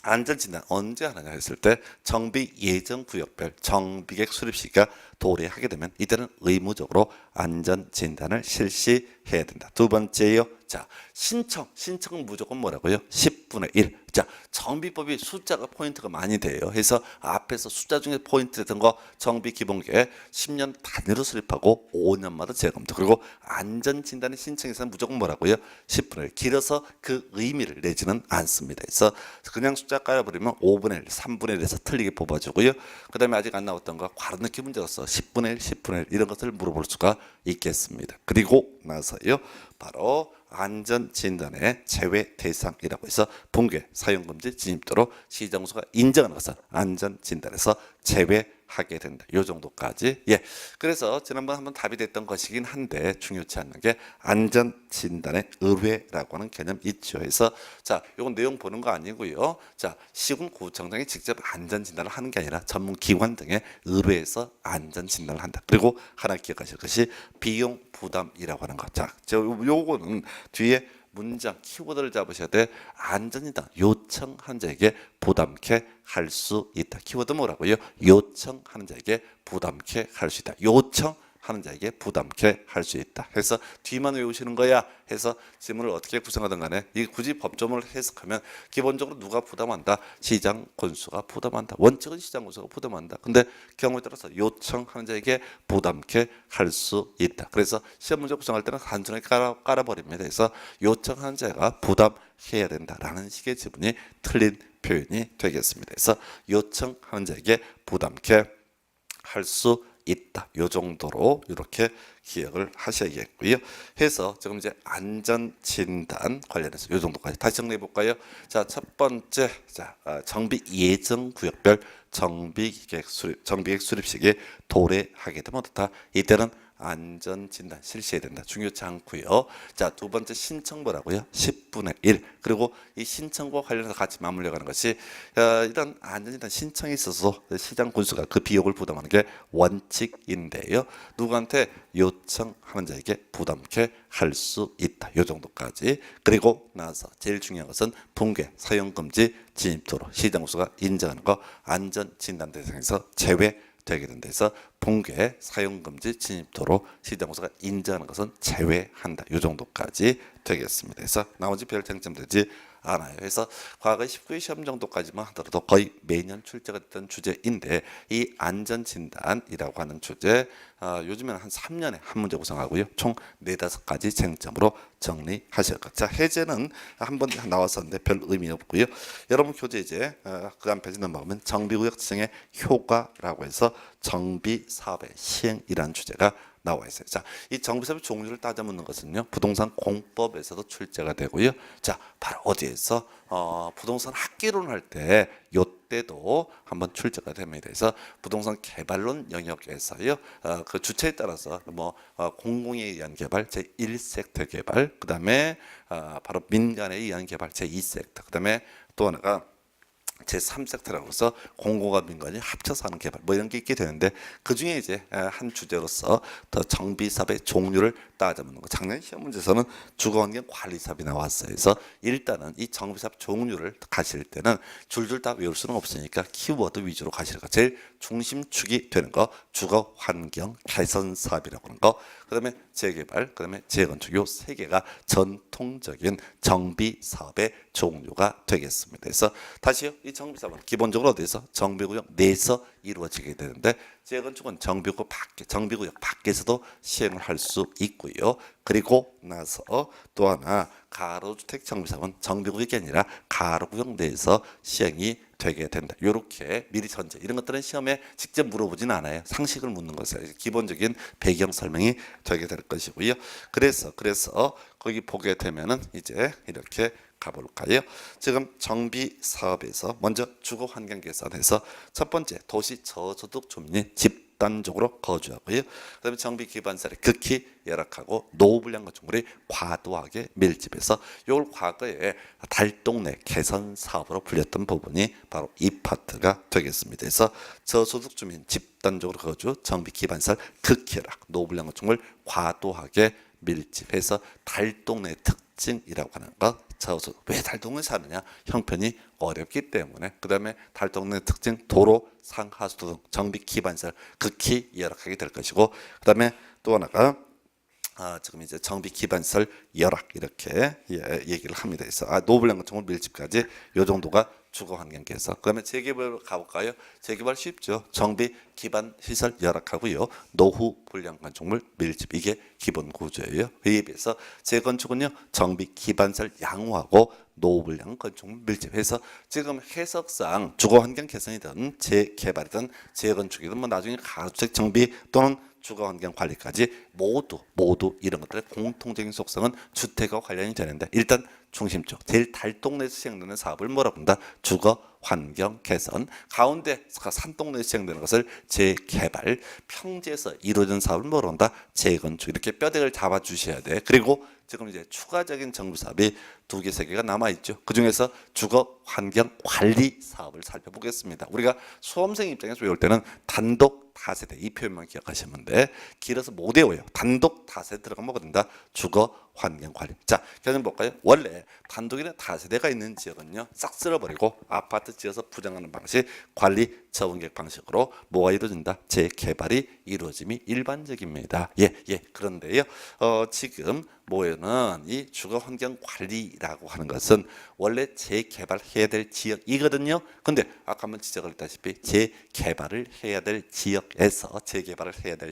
안전진단 언제 하느냐 했을 때 정비 예정 구역별 정비객 수립 시기가 도래하게 되면 이때는 의무적으로 안전진단을 실시해야 된다. 두 번째요. 자, 신청은 무조건 뭐라고요? 10분의 1. 자, 정비법이 숫자가 포인트가 많이 돼요. 그래서 앞에서 숫자 중에 포인트 된 거 정비 기본계획 10년 단위로 수립하고 5년마다 재검토. 그리고 안전진단의 신청에서는 무조건 뭐라고요? 10분의 1. 길어서 그 의미를 내지는 않습니다. 그래서 그냥 숫자 깔아버리면 5분의 1, 3분의 1에서 틀리게 뽑아주고요. 그 다음에 아직 안 나왔던 거 과로 느낌 문제로서 10분의 1, 10분의 1 이런 것을 물어볼 수가 있겠습니다. 그리고 나서요. 바로 안전진단의 제외 대상이라고 해서 붕괴, 사용금지, 진입도로 시정수가 인정하는 것은 안전진단에서 제외하게 된다. 이 정도까지. 예. 그래서 지난번 한번 답이 됐던 것이긴 한데 중요치 않는 게 안전진단의 의뢰라고 하는 개념 있죠. 그래서 자, 이건 내용 보는 거 아니고요. 자, 시군구청장이 직접 안전진단을 하는 게 아니라 전문기관 등의 의뢰해서 안전진단을 한다. 그리고 하나 기억하실 것이 비용 부담이라고 하는 것. 자, 요거는 뒤에 문장 키워드를 잡으셔야 돼. 안전진단 요청한 자에게 부담케 할 수 있다. 키워드 뭐라고요? 요청하는 자에게 부담케 할 수 있다. 요청하는 자에게 부담케 할 수 있다. 그래서 뒤만 외우시는 거야 해서 지문을 어떻게 구성하든 간에 이 굳이 법조문을 해석하면 기본적으로 누가 부담한다? 시장 군수가 부담한다. 원칙은 시장 군수가 부담한다. 근데 경우에 따라서 요청하는 자에게 부담케 할 수 있다. 그래서 시험 문제 구성할 때는 단순하게 깔아버립니다. 그래서 요청하는 자가 부담해야 된다라는 식의 지문이 틀린 표현이 되겠습니다. 그래서 요청하는 자에게 부담케 할 수 있다. 요 정도로 이렇게 기억을 하셔야겠고요. 해서 지금 이제 안전 진단 관련해서 요 정도까지 다시 정리해 볼까요? 자, 첫 번째, 자, 정비 예정 구역별 정비계획 수립 시기에 도래하게 되면 어떻다? 이때는 안전 진단 실시해야 된다. 중요치 않고요. 자, 두 번째 신청보라고요. 10분의 1. 그리고 이 신청과 관련해서 같이 맞물려 가는 것이 이런 안전 진단 신청에 있어서 시장 군수가 그 비용을 부담하는 게 원칙인데요. 누구한테 요청하는 자에게 부담케 할 수 있다. 요 정도까지. 그리고 나서 제일 중요한 것은 붕괴, 사용 금지, 진입도로 시장 군수가 인정하는 거 안전 진단 대상에서 제외되게 된다 해서 붕괴, 사용금지, 진입도로 시장공사가 인정하는 것은 제외한다. 이 정도까지 되겠습니다. 그래서 나머지 별 쟁점되지 않아요. 그래서 과거 19회 시험 정도까지만 하더라도 거의 매년 출제가 됐던 주제인데 이 안전진단이라고 하는 주제 요즘에는 한 3년에 한 문제 구성하고요. 총 4-5가지 쟁점으로 정리하실 것. 자, 해제는 한 번 나왔었는데 별 의미 없고요. 여러분 교재 이제 그 한 페이지 넘어가면 정비구역 지정의 효과라고 해서 정비 사업의 시행이라는 주제가 나와 있어요. 자, 이 정비사업의 종류를 따져 묻는 것은요. 부동산 공법에서도 출제가 되고요. 자, 바로 어디에서 부동산 학기론 할 때 요때도 한번 출제가 됩니다. 그래서 부동산 개발론 영역에서요. 그 주체에 따라서 뭐 공공에 의한 개발 제1섹터 개발, 그다음에 바로 민간에 의한 개발 제2섹터, 그다음에 또 하나가 제3섹터라고 해서 공공과 민간이 합쳐서 하는 개발 뭐 이런 게 있게 되는데 그중에 이제 한 주제로서 더 정비사업의 종류를 따져보는 거. 작년 시험 문제에서는 주거환경 관리사업이 나왔어요. 그래서 일단은 이 정비사업 종류를 가실 때는 줄줄 다 외울 수는 없으니까 키워드 위주로 가시는 거. 제일 중심축이 되는 거 주거환경 개선사업이라고 하는 거, 그다음에 재개발, 그다음에 재건축 요 세 개가 전통적인 정비 사업의 종류가 되겠습니다. 그래서 다시요, 이 정비 사업은 기본적으로 어디서 정비구역 내에서 이루어지게 되는데 재건축은 정비구역 밖에서도 시행을 할 수 있고요. 그리고 나서 또 하나 가로주택 정비 사업은 정비구역이 아니라 가로구역 내에서 시행이 되게 된다. 이렇게 미리 전제 이런 것들은 시험에 직접 물어보지는 않아요. 상식을 묻는 것은 기본적인 배경 설명이 되게 될 것이고요. 그래서 거기 보게 되면은 이제 이렇게 가볼까요? 지금 정비 사업에서 먼저 주거 환경 개선해서 첫 번째 도시 저소득 주민이 집단적으로 거주하고요. 그다음에 정비 기반시설이 극히 열악하고 노후불량 건축물이 과도하게 밀집해서 이걸 과거에 달동네 개선 사업으로 불렸던 부분이 바로 이 파트가 되겠습니다. 그래서 저소득 주민 집단적으로 거주, 정비 기반시설 극히 열악, 노후불량 건축물 과도하게 밀집해서 달동네 특징이라고 하는 것. 왜 달동네 사느냐? 형편이 어렵기 때문에. 그 다음에 달동네 특징 도로, 상하수도 등 정비 기반시설 극히 열악하게 될 것이고, 그 다음에 또 하나가 지금 이제 정비 기반시설 열악 이렇게 얘기를 합니다. 그래서 노블량 건축물 밀집까지 요 정도가 주거 환경 개선. 그다음에 재개발 가볼까요? 재개발 쉽죠. 정비 기반 시설 열악하고요. 노후 불량 건축물 밀집 이게 기본 구조예요. 이에 비해서 재건축은요. 정비 기반 시설 양호하고 노후 불량 건축물 밀집해서 지금 해석상 주거 환경 개선이든 재개발이든 재건축이든 뭐 나중에 가주택 정비 또는 주거환경 관리까지 모두 이런 것들의 공통적인 속성은 주택과 관련이 되는데 일단 중심적 제일 달동네에서 시행되는 사업을 뭐라고 한다? 주거환경 개선. 가운데 산동네에서 시행되는 것을 재개발. 평지에서 이루어진 사업을 뭐라고 한다? 재건축. 이렇게 뼈대를 잡아주셔야 돼. 그리고 지금 이제 추가적인 정부 사업이 2개, 3개가 남아있죠. 그중에서 주거환경 관리 사업을 살펴보겠습니다. 우리가 수험생 입장에서 외울 때는 단독 다세대 이 표현만 기억하시면 돼. 길어서 못 외워요. 단독 다세대 들어가면 뭐가 된다? 주거환경 관리. 자, 결론 볼까요? 원래 단독이나 다세대가 있는 지역은요 싹 쓸어버리고 아파트 지어서 부정하는 방식, 관리 처분계획 방식으로 뭐가 이루어진다? 재개발이 이루어짐이 일반적입니다. 그런데요 지금 뭐에는 이 주거환경 관리라고 하는 것은 원래 재개발해야 될 지역이거든요. 근데 아까 한번 지적을 했다시피 재개발을 해야 될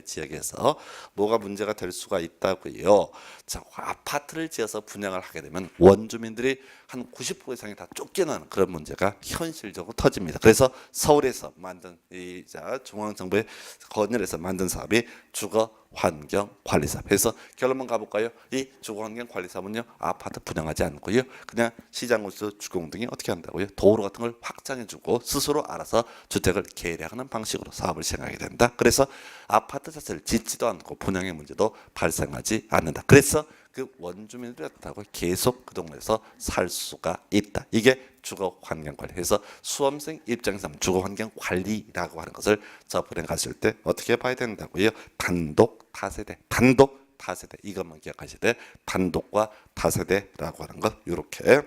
지역에서 뭐가 문제가 될 수가 있다고요. 자, 아파트를 지어서 분양을 하게 되면 원주민들이 한 90% 이상이 다 쫓겨나는 그런 문제가 현실적으로 터집니다. 그래서 서울에서 해서 만든 중앙정부의 건의해서 만든 사업이 주거환경관리사업. 해서 결론만 가볼까요? 이 주거환경관리사업은요 아파트 분양하지 않고요 그냥 시장으로서 주공 등이 어떻게 한다고요? 도로 같은 걸 확장해주고 스스로 알아서 주택을 계량하는 방식으로 사업을 시행하게 된다. 그래서 아파트 자체를 짓지도 않고 분양의 문제도 발생하지 않는다. 그래서 그 원주민들이 어떻다고 계속 그 동네에서 살 수가 있다. 이게 주거환경관리. 해서 수험생 입장에서 주거환경관리라고 하는 것을 접근해 갔을 때 어떻게 봐야 된다고요? 단독 다세대, 단독 다세대 이것만 기억하셔야 돼. 단독과 다세대라고 하는 것 이렇게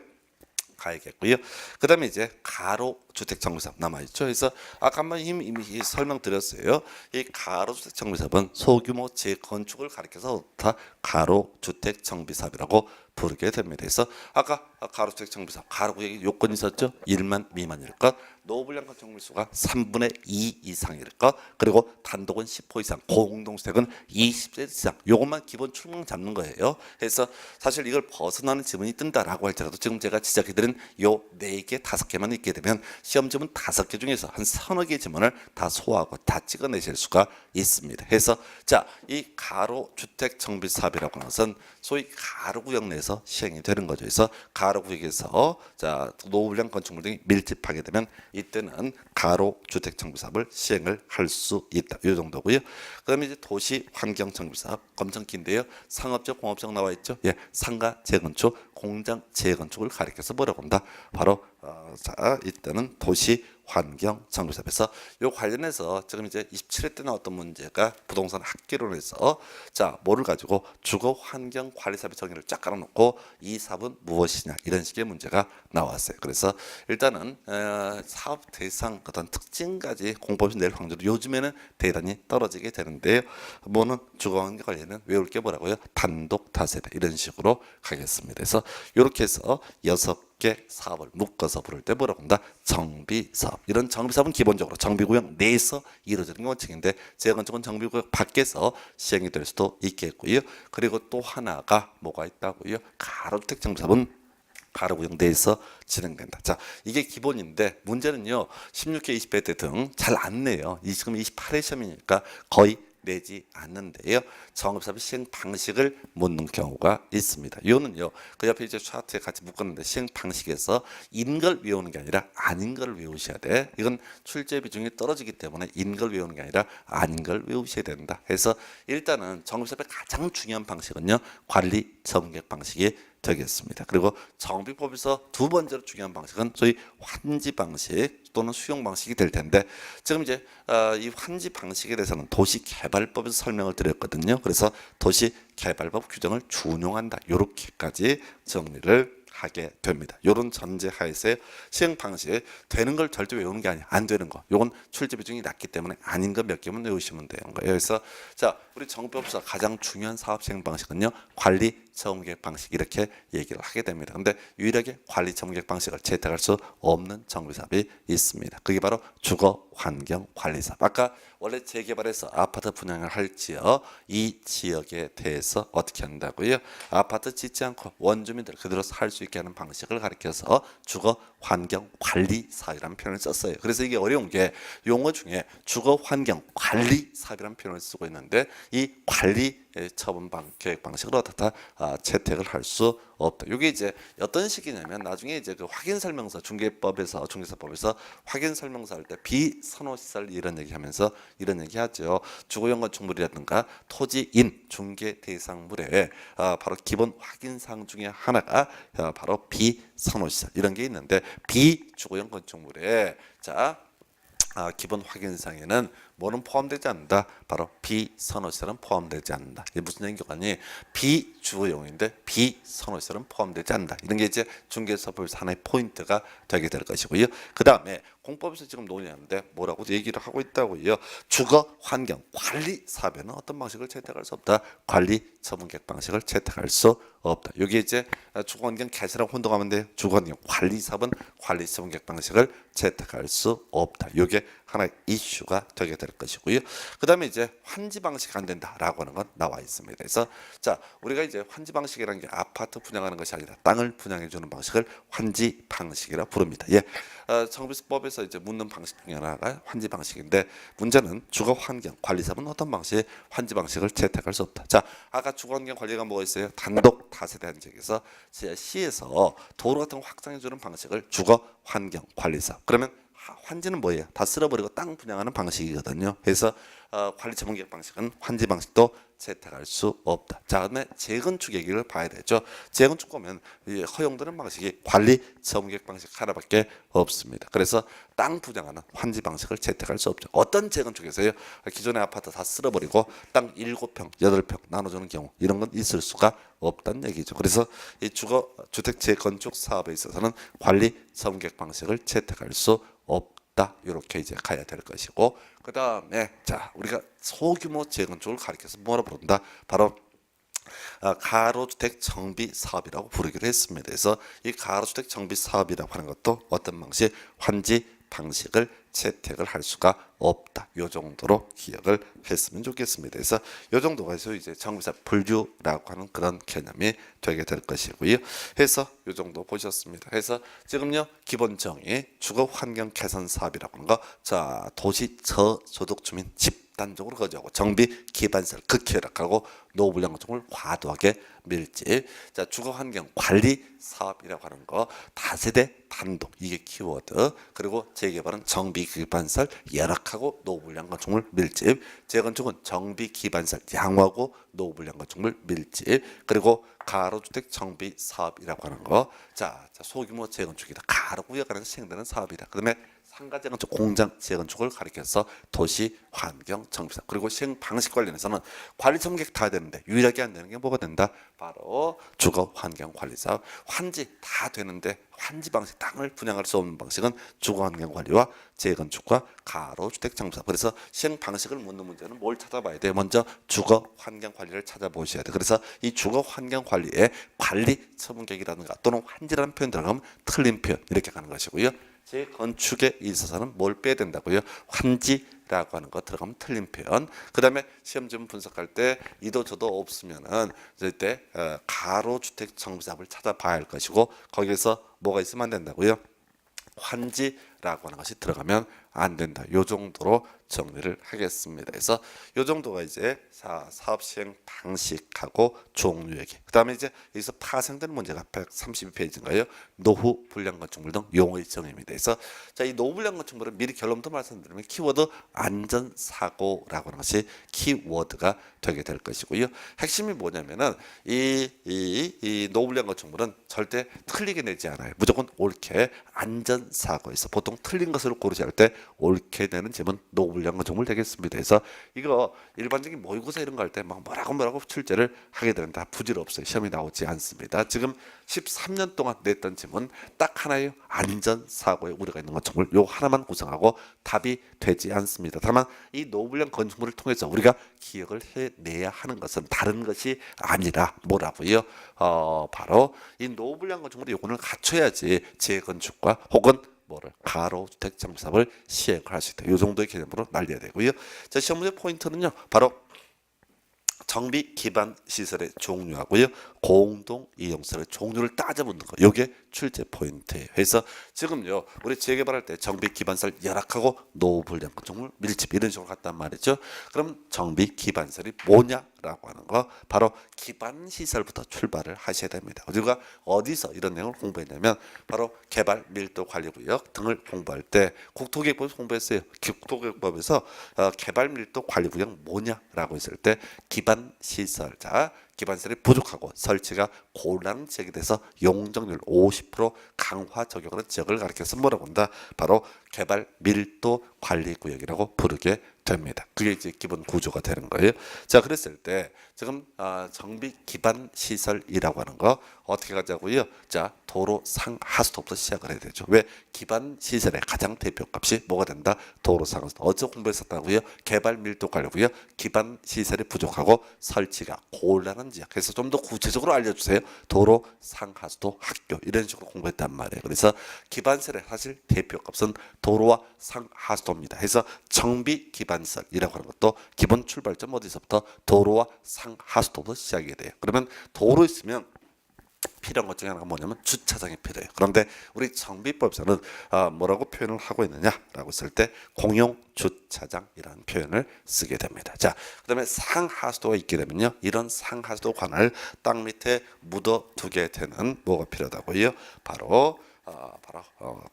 가야겠고요. 그다음에 이제 가로주택 정비사업 남아 있죠. 그래서 아까 한번 이미 설명드렸어요. 이 가로주택 정비사업은 소규모 재건축을 가리켜서 다 가로주택 정비사업이라고 부르게 됩니다. 그래서 아까 가로주택 정비사업 가로구역에 요건이 있었죠. 1만 미만일 것, 노블량 건축물수가 3분의 2 이상일 것, 그리고 단독은 10호 이상, 공동주택은 20세 이상. 요것만 기본 출명 잡는 거예요. 그래서 사실 이걸 벗어나는 지문이 뜬다라고 할지라도 지금 제가 지적해드린 요 4개, 5개만 있게 되면 시험 지문 5개 중에서 한 서너 개 지문을 다 소화하고 다 찍어내실 수가 있습니다. 그래서 자, 이 가로주택 정비사업이라고 하는 것은 소위 가로구역 내에서 시행이 되는 거죠. 그래서 가로구역에서 자 노블량 건축물 등이 밀집하게 되면 이때는 가로주택 정비사업을 시행을 할 수 있다. 이 정도고요. 그다음에 이제 도시 환경 정비사업 엄청 긴데요. 상업적, 공업적 나와 있죠. 예, 상가 재건축, 공장 재건축을 가리켜서 뭐라고 한다? 바로 자 이때는 도시 환경 정비사업에서 요 관련해서 지금 이제 27회 때 나왔던 문제가 부동산 학개론에서 자 뭐를 가지고 주거 환경 관리 사업의 정의를 쫙 깔아놓고 이 사업은 무엇이냐 이런 식의 문제가 나왔어요. 그래서 일단은 사업 대상 어떤 특징까지 공법에서 낼 확률도 요즘에는 대단히 떨어지게 되는데요. 뭐는 주거 환경 관리는 외울 게 뭐라고요? 단독 다세대 이런 식으로 가겠습니다. 그래서 이렇게 해서 6개 사업을 묶어서 부를 때 뭐라고 한다? 정비사업. 이런 정비사업은 기본적으로 정비구역 내에서 이루어지는 게 원칙인데 재건축은 정비구역 밖에서 시행이 될 수도 있겠고요. 그리고 또 하나가 뭐가 있다고요? 가로주택 정비사업은 가로구역 내에서 진행된다. 자, 이게 기본인데 문제는요. 16회, 20회 때 등 잘 안 내요. 지금 28회 시험이니까 거의 내지 않는데요. 정비사업 시행 방식을 묻는 경우가 있습니다. 이거는요. 그 옆에 이제 차트에 같이 묶었는데 시행 방식에서 인 걸 외우는 게 아니라 아닌 걸 외우셔야 돼. 이건 출제 비중이 떨어지기 때문에 인 걸 외우는 게 아니라 아닌 걸 외우셔야 된다. 그래서 일단은 정비사업의 가장 중요한 방식은요. 관리 전객 방식이 되겠습니다. 그리고 정비법에서 두 번째로 중요한 방식은 소위 환지 방식 또는 수용 방식이 될 텐데 지금 이제 이 환지 방식에 대해서는 도시개발법에서 설명을 드렸거든요. 그래서 도시개발법 규정을 준용한다. 이렇게까지 정리를 하게 됩니다. 이런 전제 하에서의 시행 방식에 되는 걸 절대 외우는 게 아니야. 안 되는 거. 요건 출제 비중이 낮기 때문에 아닌 거 몇 개만 외우시면 되는 거예요. 그래서 자, 우리 정비법에서 가장 중요한 사업 시행 방식은요. 관리 정계획 방식 이렇게 얘기를 하게 됩니다. 근데 유일하게 관리 정계획 방식을 채택할 수 없는 정비사업이 있습니다. 그게 바로 주거 환경 관리 사업. 아까 원래 재개발해서 아파트 분양을 할지요. 이 지역에 대해서 어떻게 한다고요? 아파트 짓지 않고 원주민들 그대로 살 수 있게 하는 방식을 가리켜서 주거 환경 관리 사업이라는 표현을 썼어요. 그래서 이게 어려운 게 용어 중에 주거 환경 관리 사업이라는 표현을 쓰고 있는데 이 관리 처분 계획 방식을 어떻다 채택을 할 수 없다. 이게 이제 어떤 식이냐면 나중에 이제 그 확인 설명서 중개사법에서 확인 설명서 할 때 비선호 시설 이런 얘기하면서 이런 얘기하죠. 주거용 건축물이라든가 토지인 중개 대상물에 바로 기본 확인 사항 중에 하나가 바로 비선호 시설 이런 게 있는데 비주거용 건축물에 자 기본 확인사항에는 뭐는 포함되지 않는다. 바로 비선호시설은 포함되지 않는다. 이게 무슨 얘기가니 비주거용인데 비선호시설은 포함되지 않는다. 이런 게 이제 중개사법에서 하나의 포인트가 되게 될 것이고요. 그 다음에 공법에서 지금 논의하는데 뭐라고 얘기를 하고 있다고요. 주거 환경 관리 사업에는 어떤 방식을 채택할 수 없다. 관리 처분계획 방식을 채택할 수 없다. 여기 이제 주거 환경 개설하고 혼동하면 돼요. 주거 환경 관리 사업은 관리 처분계획 방식을 채택할 수 없다. 이게 하나의 이슈가 되게 될 될 것이고요. 그다음에 이제 환지 방식 안 된다라고 하는 건 나와 있습니다. 그래서 자 우리가 이제 환지 방식이라는 게 아파트 분양하는 것이 아니라 땅을 분양해 주는 방식을 환지 방식이라 부릅니다. 예, 정비법에서 이제 묻는 방식 중에 하나가 환지 방식인데 문제는 주거환경관리사업은 어떤 방식의 환지 방식을 채택할 수 없다. 자 아까 주거환경관리가 뭐가 있어요? 단독 다세대 한지역에서 시에서 도로 같은 거 확장해 주는 방식을 주거환경관리사업. 그러면 환지는 뭐예요? 다 쓸어버리고 땅 분양하는 방식이거든요. 그래서 관리 전문계획 방식은 환지 방식도 채택할 수 없다. 자, 그다음에 재건축 얘기를 봐야 되죠. 재건축 보면 허용되는 방식이 관리 전문계획 방식 하나밖에 없습니다. 그래서 땅 분양하는 환지 방식을 채택할 수 없죠. 어떤 재건축에서요? 기존의 아파트 다 쓸어버리고 땅 7평, 8평 나눠주는 경우 이런 건 있을 수가 없다는 얘기죠. 그래서 이 주택 재건축 사업에 있어서는 관리 전문계획 방식을 채택할 수 없다. 이렇게 이제 가야 될 것이고 그 다음에 자 우리가 소규모 재건축을 가리켜서 뭐라 부른다? 바로 가로주택 정비 사업이라고 부르기로 했습니다. 그래서 이 가로주택 정비 사업이라고 하는 것도 어떤 방식 환지 방식을 채택을 할 수가 없다. 요 정도로 기억을 했으면 좋겠습니다. 그래서 요 정도가 해서 이제 정비사 분류라고 하는 그런 개념이 되게 될 것이고요. 해서 요 정도 보셨습니다. 해서 지금요 기본 정의 주거 환경 개선 사업이라고 하는 거, 자 도시 저소득 주민 집단적으로 거주하고 정비 기반시설 극히 열악하고 노후불량 건축물 과도하게 밀집. 자 주거 환경 관리 사업이라고 하는 거 다세대 단독 이게 키워드. 그리고 재개발은 정비 기반시설 열악하고 노후불량 건축물 밀집. 재건축은 정비 기반시설 양호하고 노후불량 건축물 밀집. 그리고 가로주택 정비 사업이라고 하는 거. 자 소규모 재건축이다. 가로구역 안에서 시행되는 사업이다. 그다음에 상가 재건축, 공장 재건축을 가리켜서 도시 환경 정비 사업. 그리고 시행 방식 관련해서는 관리 전문계획 다 되는데 유일하게 안 되는 게 뭐가 된다? 바로 주거 환경 관리 사업. 환지 다 되는데 환지 방식 땅을 분양할 수 없는 방식은 주거 환경 관리와 재건축과 가로주택 정비 사업. 그래서 시행 방식을 묻는 문제는 뭘 찾아봐야 돼? 먼저 주거 환경 관리를 찾아보셔야 돼. 그래서 이 주거 환경 관리에 관리 처분계획이라든가 또는 환지라는 표현 들어가면 틀린 표현 이렇게 가는 것이고요. 재건축에 있어서는 뭘 빼야 된다고요? 환지라고 하는 거 들어가면 틀린 표현. 그 다음에 시험지문 분석할 때 이도 저도 없으면은 이때 가로주택 정비사업을 찾아봐야 할 것이고 거기에서 뭐가 있으면 안 된다고요? 환지라고 하는 것이 들어가면 안 된다. 요 정도로 정리를 하겠습니다. 그래서 요 정도가 이제 사업 시행 방식하고 종류 얘기. 그다음에 이제 여기서 파생되는 문제가 132페이지인가요? 노후 불량 건축물 등 용어의 정의입니다. 그래서 자, 이 노후 불량 건축물은 미리 결론부터 말씀드리면 키워드 안전 사고라고 하는 것이 키워드가 되게 될 것이고요. 핵심이 뭐냐면은 이 노후 불량 건축물은 절대 틀리게 내지 않아요. 무조건 옳게 안전 사고에서 보통 틀린 것을 고르지 않을 때 옳게 되는 제문 노후 불량 건축물 되겠습니다. 그래서 이거 일반적인 모의고사 이런 거 할 때 막 뭐라고 출제를 하게 되는 다 부질없어요. 시험이 나오지 않습니다. 지금 13년 동안 냈던 질문 딱 하나예요. 안전사고에 우려가 있는 건축물 요 하나만 구성하고 답이 되지 않습니다. 다만 이 노후불량 건축물을 통해서 우리가 기억을 해내야 하는 것은 다른 것이 아니라 뭐라고요? 바로 이 노후불량 건축물의 요건을 갖춰야지 재건축과 혹은 뭐를 가로주택 정비사업을 시행할 수 있다. 이 정도의 개념으로 날려야 되고요. 자 시험 문제 포인트는요. 바로 정비 기반 시설의 종류하고요. 공동 이용설의 종류를 따져보는 거. 요게 출제 포인트예요. 그래서 지금요. 우리 재개발할 때 정비 기반설 열악하고 노후불량 건축물 밀집 이런 식으로 갔단 말이죠. 그럼 정비 기반설이 뭐냐라고 하는 거 바로 기반 시설부터 출발을 하셔야 됩니다. 우리가 어디서 이런 내용을 공부했냐면 바로 개발 밀도 관리 구역 등을 공부할 때 국토계획법에서 공부했어요. 국토계획법에서 개발 밀도 관리 구역 뭐냐라고 했을 때 기반 시설. 자 기반시설이 부족하고 설치가 곤란 지역에 대해서 용적률 50% 강화 적용하는 지역을 가리켜서 뭐라고 한다? 바로 개발 밀도 관리 구역이라고 부르게 됩니다. 그게 이제 기본 구조가 되는 거예요. 자, 그랬을 때 지금 정비 기반 시설이라고 하는 거 어떻게 가자고요? 자, 도로 상하수도부터 시작을 해야 되죠. 왜? 기반 시설의 가장 대표값이 뭐가 된다? 도로 상하수도. 어디서 공부했었다고요? 개발 밀도 관리고요. 기반 시설이 부족하고 설치가 곤란한 지역. 그래서 좀 더 구체적으로 알려주세요. 도로 상하수도 학교 이런 식으로 공부했단 말이에요. 그래서 기반 시설의 사실 대표값은 도로와 상하수도입니다. 해서 정비 기반시설이라고 하는 것도 기본 출발점 어디서부터? 도로와 상하수도부터 시작이 돼요. 그러면 도로 있으면 필요한 것 중에 하나가 뭐냐면 주차장이 필요해요. 그런데 우리 정비법에서는 뭐라고 표현을 하고 있느냐라고 했을 때 공용 주차장이라는 표현을 쓰게 됩니다. 자, 그다음에 상하수도가 있게 되면요, 이런 상하수도 관할 땅 밑에 묻어두게 되는 뭐가 필요하다고요? 바로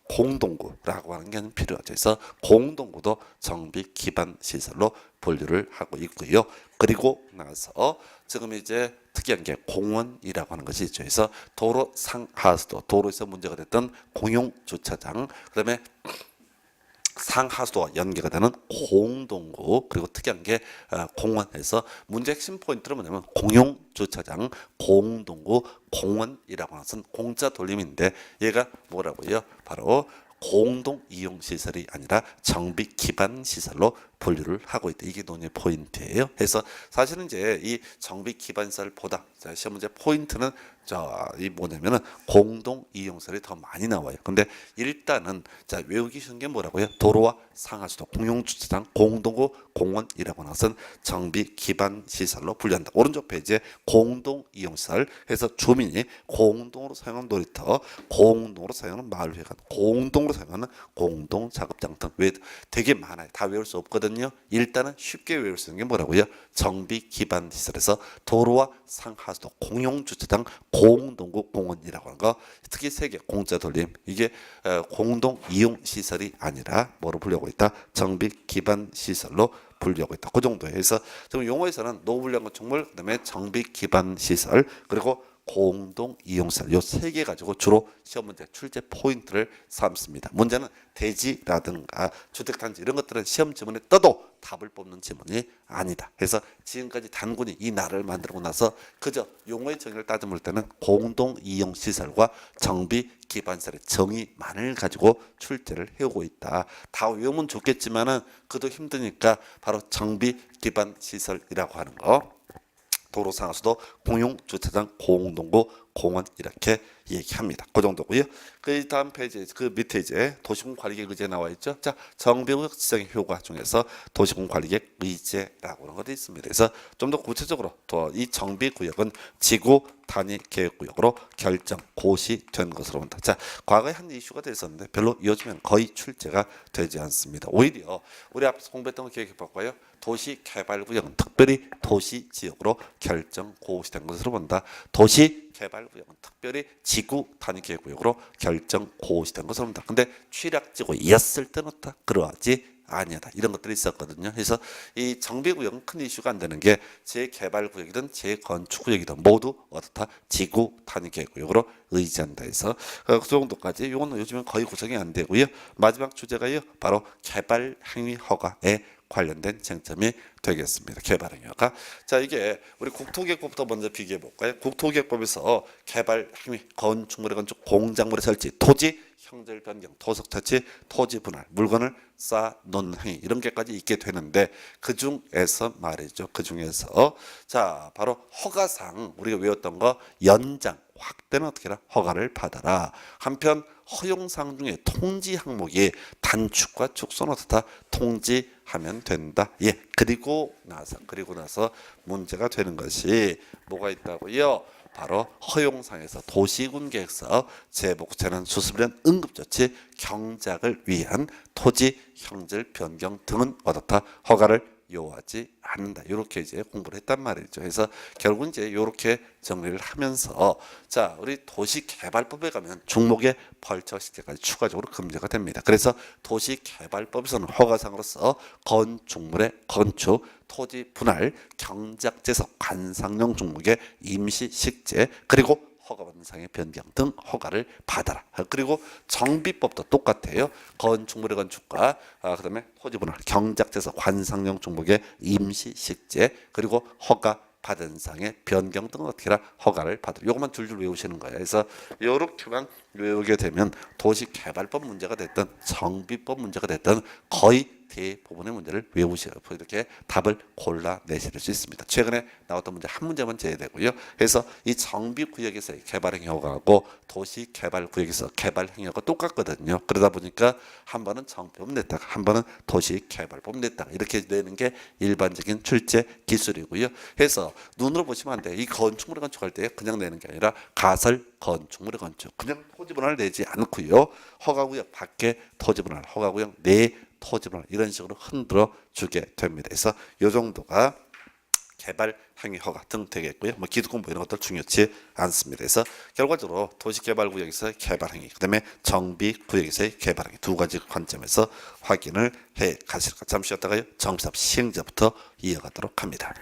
공동구라고 하는 게 필요하죠. 그래서 공동구도 정비 기반 시설로 분류를 하고 있고요. 그리고 나서 지금 이제 특이한 게 공원이라고 하는 것이 있죠. 그래서 도로 상하수도, 도로에서 문제가 됐던 공용 주차장, 그다음에 상하수도와 연계가 되는 공동구, 그리고 특이한 게 공원에서 문제 핵심 포인트는 뭐냐면 공용 주차장, 공동구, 공원이라고 하는 것은 공짜 돌림인데 얘가 뭐라고요? 바로 공동 이용 시설이 아니라 정비 기반 시설로 분류를 하고 있다. 이게 논의 포인트예요. 그래서 사실은 이제 이 정비 기반 시설보다 시험 문제 포인트는 이 뭐냐면은 공동 이용 시설이 더 많이 나와요. 근데 일단은 외우기 쉬운 게 뭐라고요? 도로와 상하수도, 공용 주차장, 공동구, 공원이라고 하는 것은 정비 기반 시설로 분류한다. 오른쪽 페이지에 공동 이용 시설 해서 주민이 공동으로 사용하는 놀이터, 공동으로 사용하는 마을회관, 공동으로 사용하는 공동 작업장 등 되게 많아요. 다 외울 수 없거든요. 일단은 쉽게 외울 수 있는 게 뭐라고요? 정비 기반 시설에서 도로와 상하수도, 공용 주차장, 공동구, 공원이라고 하는 거, 특히 세 개 공짜 돌림, 이게 공동 이용 시설이 아니라 뭐로 분류하고 있다? 정비 기반 시설로 분류하고 있다. 그 정도에서 지금 용어에서는 노블령 건축물, 그다음에 정비 기반 시설, 그리고 공동 이용시설, 요 세 개 가지고 주로 시험 문제 출제 포인트를 삼습니다. 문제는 대지라든가 주택단지 이런 것들은 시험 지문에 떠도 답을 뽑는 지문이 아니다. 그래서 지금까지 단군이 이 나라를 만들고 나서 그저 용어의 정의를 따져볼 때는 공동 이용 시설과 정비 기반 시설의 정의만을 가지고 출제를 해오고 있다. 다 외우면 좋겠지만은 그도 힘드니까 바로 정비 기반 시설이라고 하는 거, 도로 상하수도, 공용 주차장, 공동구, 공원 이렇게 얘기합니다. 그 정도고요. 그 다음 페이지 그 밑에 이제 도시군 관리계획 의제 나와 있죠. 자, 정비구역 지정의 효과 중에서 도시군 관리계획 의제라고 하는 것도 있습니다. 그래서 좀 더 구체적으로 이 정비구역은 지구 단위 계획구역으로 결정 고시된 것으로 본다. 자, 과거에 한 이슈가 됐었는데 별로 요즘엔 거의 출제가 되지 않습니다. 오히려 우리 앞에서 공부했던 거 기억해 볼까요? 도시개발구역은 특별히 도시지역으로 결정 고시된 것으로 본다. 도시개발구역은 특별히 지구 단위 계획구역으로 결정 고시된 것으로 본다. 근데 취약지구였을 때는 다 그러하지 아니하다. 이런 것들이 있었거든요. 그래서 이 정비구역은 큰 이슈가 안 되는 게 재개발구역이든 재건축구역이든 모두 어떻다? 지구 단위 계획구역으로 의지한다 해서 그 정도까지. 이거는 요즘은 거의 구성이 안 되고요. 마지막 주제가요, 바로 개발 행위 허가에 관련된 쟁점이 되겠습니다. 개발 행위가. 자, 이게 우리 국토기획법부터 먼저 비교해 볼까요? 국토기획법에서 개발 행위, 건축물의 건축, 공작물의 설치, 토지 형질 변경, 토속 터치, 토지 분할, 물건을 쌓아놓는 행위, 이런 게까지 있게 되는데 그 중에서 말이죠. 그 중에서 자, 바로 허가상 우리가 외웠던 거 연장, 확대는 어떻게 해라? 허가를 받아라. 한편 허용사항 중에 통지 항목이 단축과 축소는 어떻다? 통지하면 된다. 예. 그리고 나서 문제가 되는 것이 뭐가 있다고요? 바로 허용상에서 도시군 계획사업, 재복재난 수습련 응급조치, 경작을 위한 토지 형질 변경 등은 어떻다? 허가를 요하지 않는다. 이렇게 이제 공부를 했단 말이죠. 그래서 결국 이제 이렇게 정리를 하면서 자, 우리 도시개발법에 가면 중목의 벌처식재까지 추가적으로 금지가 됩니다. 그래서 도시개발법에서는 허가상으로서 건축물의 건축, 토지 분할, 경작재석, 관상용 종목의 임시식재, 그리고 허가받는 상의 변경 등 허가를 받아라. 그리고 정비법도 똑같아요. 건축물의 건축과 그다음에 토지 분할, 경작재석, 관상용 종목의 임시식재, 그리고 허가 받은 사항의 변경 등은 어떻게 해라 허가를 받을. 요것만 줄줄 외우시는 거예요. 그래서 요렇게만 외우게 되면 도시개발법 문제가 됐든 정비법 문제가 됐든 거의 대부분의 문제를 외우셔야 이렇게 답을 골라내실 수 있습니다. 최근에 나왔던 문제 한 문제만 제외되고요. 그래서 이 정비구역에서의 개발행위허가하고 도시개발구역에서 개발행위허가 똑같거든요. 그러다 보니까 한 번은 정비법 냈다가 한 번은 도시개발법 냈다가 이렇게 내는 게 일반적인 출제 기술이고요. 그래서 눈으로 보시면 안 돼요. 이 건축물을 건축할 때 그냥 내는 게 아니라 가설 건축물의 건축 그냥 토지분할을 내지 않고요. 허가구역 밖에 토지분할 허가구역 내 토지분할 이런 식으로 흔들어 주게 됩니다. 그래서 이 정도가 개발 행위 허가 등 되겠고요. 뭐 기득권 뭐 이런 것들 중요치 않습니다. 그래서 결과적으로 도시개발구역에서의 개발 행위, 그다음에 정비구역에서의 개발 행위 두 가지 관점에서 확인을 해 가실 것. 잠시 쉬었다가요. 정비사업 시행자부터 이어가도록 합니다.